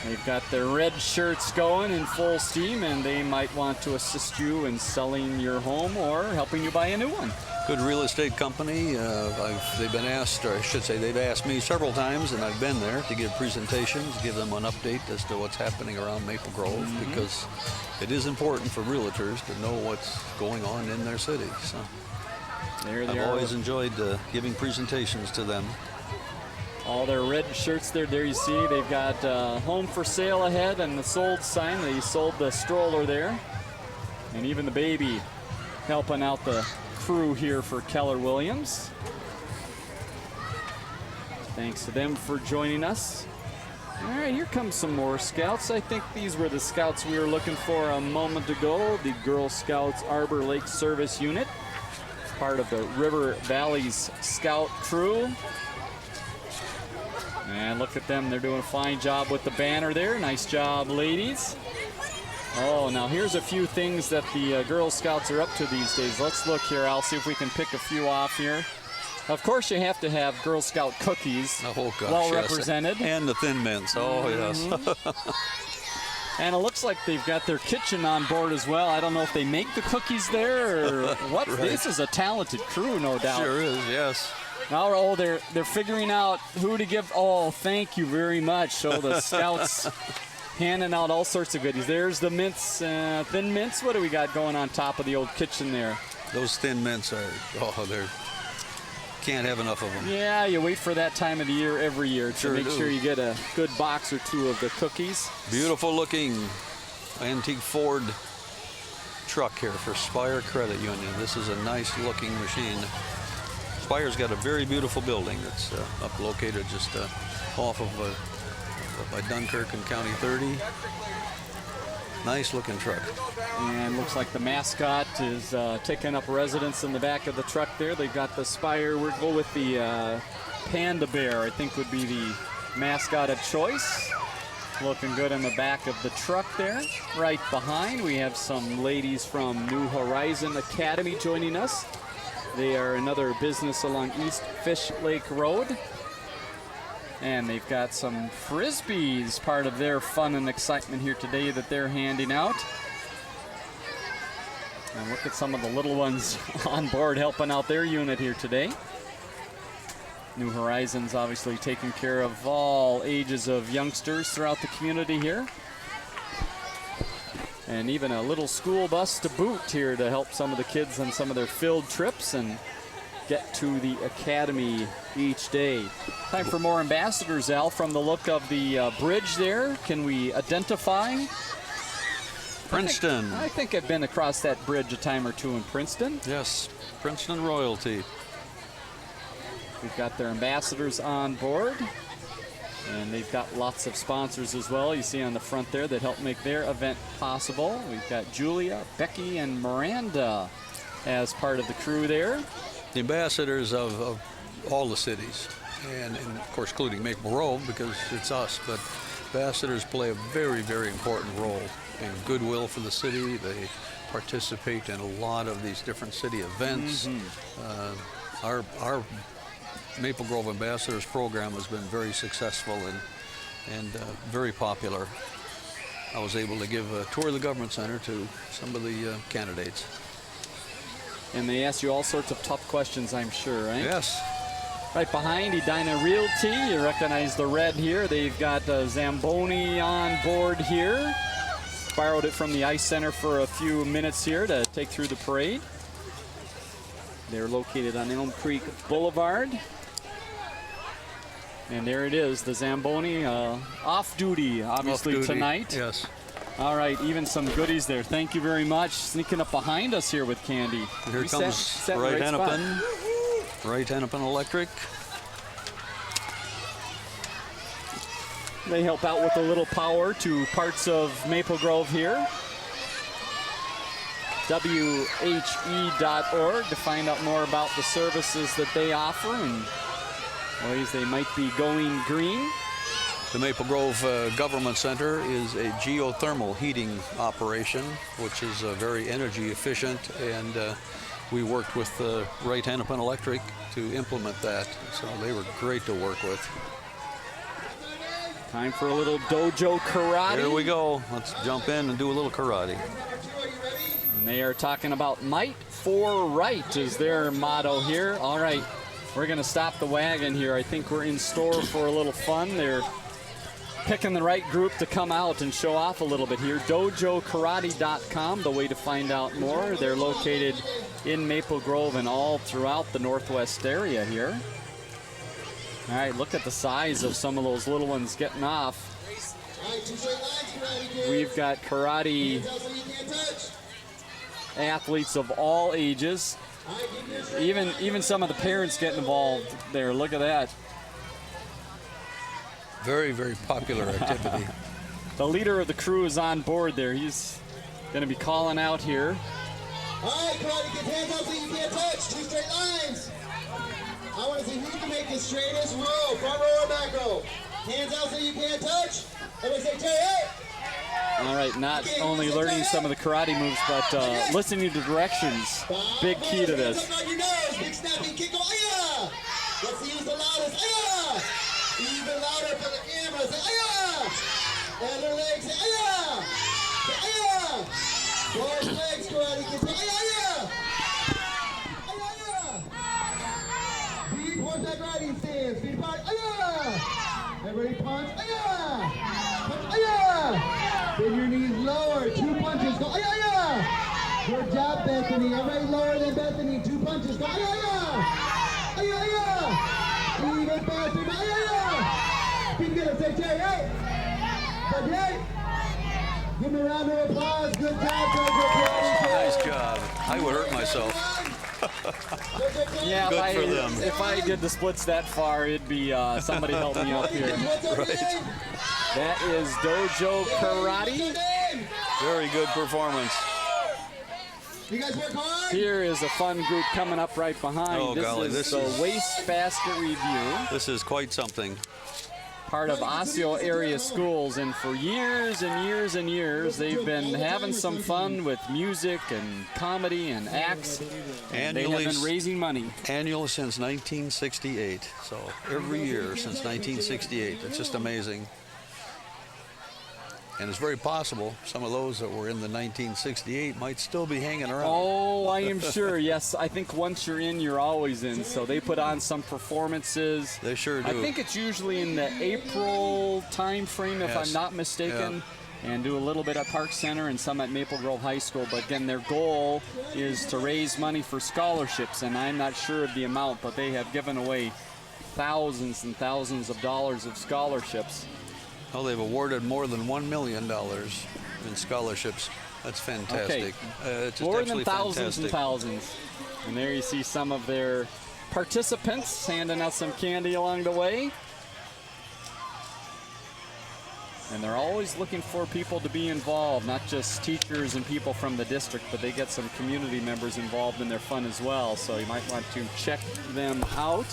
They've got their red shirts going in full steam, and they might want to assist you in selling your home or helping you buy a new one. Good real estate company. They've been asked, or I should say they've asked me several times, and I've been there to give presentations, give them an update as to what's happening around Maple Grove, because it is important for realtors to know what's going on in their city. So there they I've are. always enjoyed giving presentations to them. All their red shirts there. There you see they've got home for sale ahead and the sold sign. They sold the stroller there. And even the baby helping out the crew here for Keller Williams. Thanks to them for joining us. All right, here comes some more scouts. I think these were the scouts we were looking for a moment ago. The Girl Scouts Arbor Lake Service Unit, part of the River Valleys Scout crew. And look at them, they're doing a fine job with the banner there. Nice job, ladies. Oh, now here's a few things that the Girl Scouts are up to these days. Let's look here. I'll see if we can pick a few off here. Of course, you have to have Girl Scout cookies. Oh, gosh, well yes. represented. And the Thin Mints. Oh, yes. And it looks like they've got their kitchen on board as well. I don't know if they make the cookies there or what. Right. This is a talented crew, no doubt. Sure is, yes. Now, oh, they're figuring out who to give. Oh, thank you very much. So the Scouts handing out all sorts of goodies. There's the mints, Thin Mints. What do we got going on top of the old kitchen there? Those Thin Mints are, they're, can't have enough of them. Yeah, you wait for that time of the year every year to make sure you get a good box or two of the cookies. Beautiful looking antique Ford truck here for Spire Credit Union. This is a nice looking machine. Spire's got a very beautiful building that's up located just off of by Dunkirk and County 30. Nice looking truck. And looks like the mascot is taking up residence in the back of the truck there. They've got the Spire. We'll go with the Panda Bear, I think would be the mascot of choice. Looking good in the back of the truck there. Right behind, we have some ladies from New Horizon Academy joining us. They are another business along East Fish Lake Road. And they've got some Frisbees, part of their fun and excitement here today that they're handing out. And look at some of the little ones on board helping out their unit here today. New Horizons obviously taking care of all ages of youngsters throughout the community here. And even a little school bus to boot here to help some of the kids on some of their field trips and get to the academy each day. Time for more ambassadors, Al. From the look of the bridge there, can we identify? Princeton. I think I've been across that bridge a time or two in Princeton. Yes, Princeton royalty. We've got their ambassadors on board. And they've got lots of sponsors as well. You see on the front there that help make their event possible. We've got Julia, Becky, and Miranda as part of the crew there. The ambassadors of all the cities, and of course including Maple Grove because it's us, but ambassadors play a very, very important role in goodwill for the city. They participate in a lot of these different city events. Our Maple Grove Ambassadors program has been very successful and very popular. I was able to give a tour of the government center to some of the candidates. And they ask you all sorts of tough questions, I'm sure, right? Yes. Right behind Edina Realty, you recognize the red here. They've got Zamboni on board here. Borrowed it from the Ice Center for a few minutes here to take through the parade. They're located on Elm Creek Boulevard. And there it is, the Zamboni off duty, obviously, tonight. Yes. All right, even some goodies there. Thank you very much. Sneaking up behind us here with candy. Here comes Right Hennepin. Right Hennepin Electric. They help out with a little power to parts of Maple Grove here. WHE.org to find out more about the services that they offer and ways they might be going green. The Maple Grove Government Center is a geothermal heating operation, which is very energy efficient, and we worked with Right Hennepin Electric to implement that, so they were great to work with. Time for a little dojo karate. Here we go. Let's jump in and do a little karate. And they are talking about might for right is their motto here. All right, we're going to stop the wagon here. I think we're in store for a little fun. They're picking the right group to come out and show off a little bit here. DojoKarate.com, the way to find out more. They're located in Maple Grove and all throughout the Northwest area here. All right, look at the size of some of those little ones getting off. We've got karate athletes of all ages. Even some of the parents getting involved there. Look at that. Very, very popular activity. The leader of the crew is on board there. He's going to be calling out here. All right, karate kids, hands up so you can't touch. 2 straight lines. I want to see who can make the straightest row, front row or back row. Hands out so you can't touch. Everybody say, hey! All right, not only learning some of the karate moves, but listening to directions. Big key to this. On your nose, big snapping kick. Aya! Let's use the loudest. Aya! Even louder for the camera. Say, aya! And the legs. Say, aya! Say, aya! Both legs, karate kids. Say, aya! Aya! Aya! Beat horseback riding stance. Beat apart. Aya! Everybody punch. Aya! Punch. Aya! Bend your knees lower. 2 punches. Go. Aya! Aya! Good job, Bethany. Everybody lower than Bethany. 2 punches. Go. Aya! Aya! Aya! Aya! Even faster. Aya! Aya! Keep getting. Say, hey! But hey! Give me a round of applause. Good job, Nice job. I would hurt myself. Yeah, Good for them. If I did the splits that far, it'd be somebody help me up here. Right. That is Dojo Karate. Very good performance. You guys work hard. Here is a fun group coming up right behind. Oh, golly, this is the Waste Basket Review. This is quite something. Part of Osseo area schools, and for years and years and years they've been having some fun with music and comedy and acts, and they have been raising money. Annual since 1968, so every year since 1968. It's just amazing. And it's very possible some of those that were in the 1968 might still be hanging around. Oh, I am sure. Yes, I think once you're in, you're always in. So they put on some performances. They sure do. I think it's usually in the April time frame, if Yes. I'm not mistaken. And do a little bit at Park Center and some at Maple Grove High School. But again, their goal is to raise money for scholarships, and I'm not sure of the amount, but they have given away thousands and thousands of dollars of scholarships. Oh, they've awarded more than $1 million in scholarships. That's fantastic. Okay. It's just More than absolutely thousands fantastic. and thousands. And there you see some of their participants handing out some candy along the way. And they're always looking for people to be involved, not just teachers and people from the district, but they get some community members involved in their fun as well. So you might want to check them out.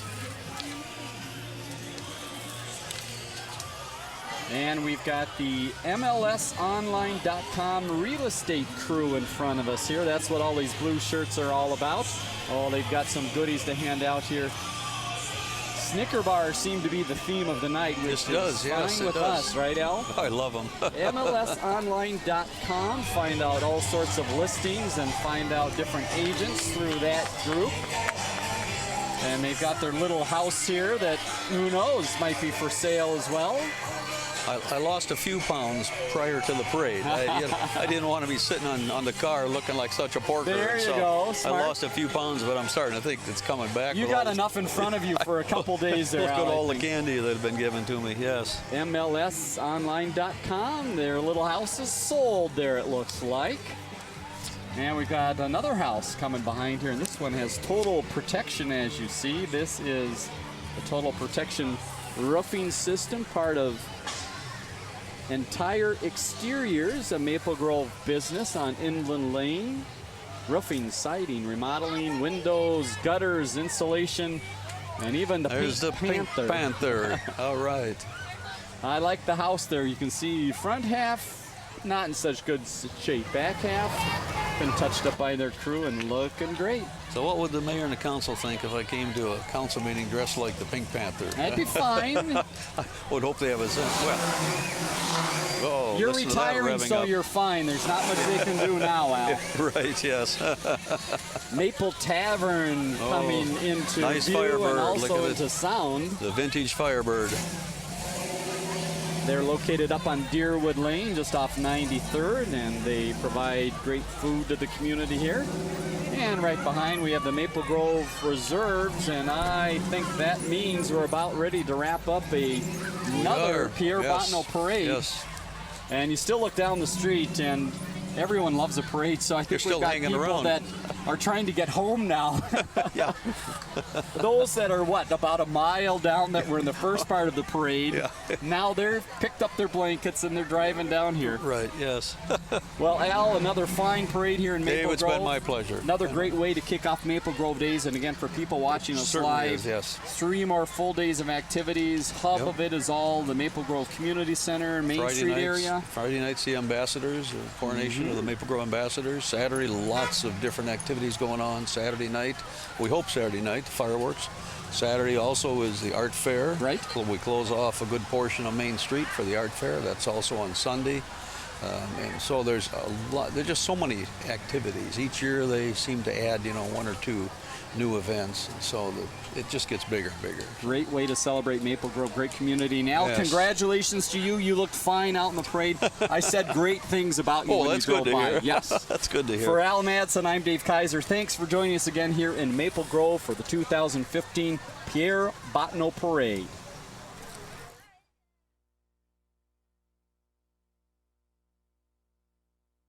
And we've got the MLSonline.com real estate crew in front of us here. That's what all these blue shirts are all about. Oh, they've got some goodies to hand out here. Snicker bars seem to be the theme of the night, which is fine with us, right, Al? I love them. MLSonline.com. Find out all sorts of listings and find out different agents through that group. And they've got their little house here that, who knows, might be for sale as well. I lost a few pounds prior to the parade. I didn't want to be sitting on the car looking like such a porker. There you so go. Smart. I lost a few pounds, but I'm starting to think it's coming back. You got enough in front of you for a couple days there, Look at Al, all the candy that have been given to me, yes. MLSonline.com. Their little house is sold there, it looks like. And we've got another house coming behind here, and this one has total protection, as you see. This is the total protection roofing system, part of Entire Exteriors, a Maple Grove business on Inland Lane. Roofing, siding, remodeling, windows, gutters, insulation, and even the Pink Panther. All right. I like the house there. You can see front half, not in such good shape. Back half, been touched up by their crew and looking great. So what would the mayor and the council think if I came to a council meeting dressed like the Pink Panther? That'd be fine. I would hope they have a sense. Well, you're retiring, so you're fine. There's not much they can do now, Al. Right, yes. Maple Tavern coming into nice view Firebird. and also Look at into sound. The vintage Firebird. They're located up on Deerwood Lane, just off 93rd, and they provide great food to the community here. And right behind, we have the Maple Grove Reserves, and I think that means we're about ready to wrap up another Pierre Bottineau parade. Yes. And you still look down the street, and everyone loves a parade, so I think we've got people that are trying to get home now. Yeah. Those that are, about a mile down that were in the first part of the parade, now they've picked up their blankets and they're driving down here. Right, yes. Well, Al, another fine parade here in Maple Grove. Dave, it's been my pleasure. Another great way to kick off Maple Grove Days, and again, for people watching us live, yes. 3 more full days of activities. Hub of it is all the Maple Grove Community Center, Main Street area. Friday nights, the ambassadors, coronation of the Maple Grove ambassadors. Saturday, lots of different activities going on. Saturday night, we hope Saturday night, fireworks. Saturday also is the art fair. Right. We close off a good portion of Main Street for the art fair. That's also on Sunday. And so there's a lot, there's just so many activities. Each year they seem to add, 1 or 2 new events, and so it just gets bigger and bigger. Great way to celebrate Maple Grove, great community. Now, congratulations to you. You looked fine out in the parade. I said great things about you when you drove by. Hear. Yes. That's good to hear. For Al Madsen, I'm Dave Kaiser. Thanks for joining us again here in Maple Grove for the 2015 Pierre Bottineau Parade.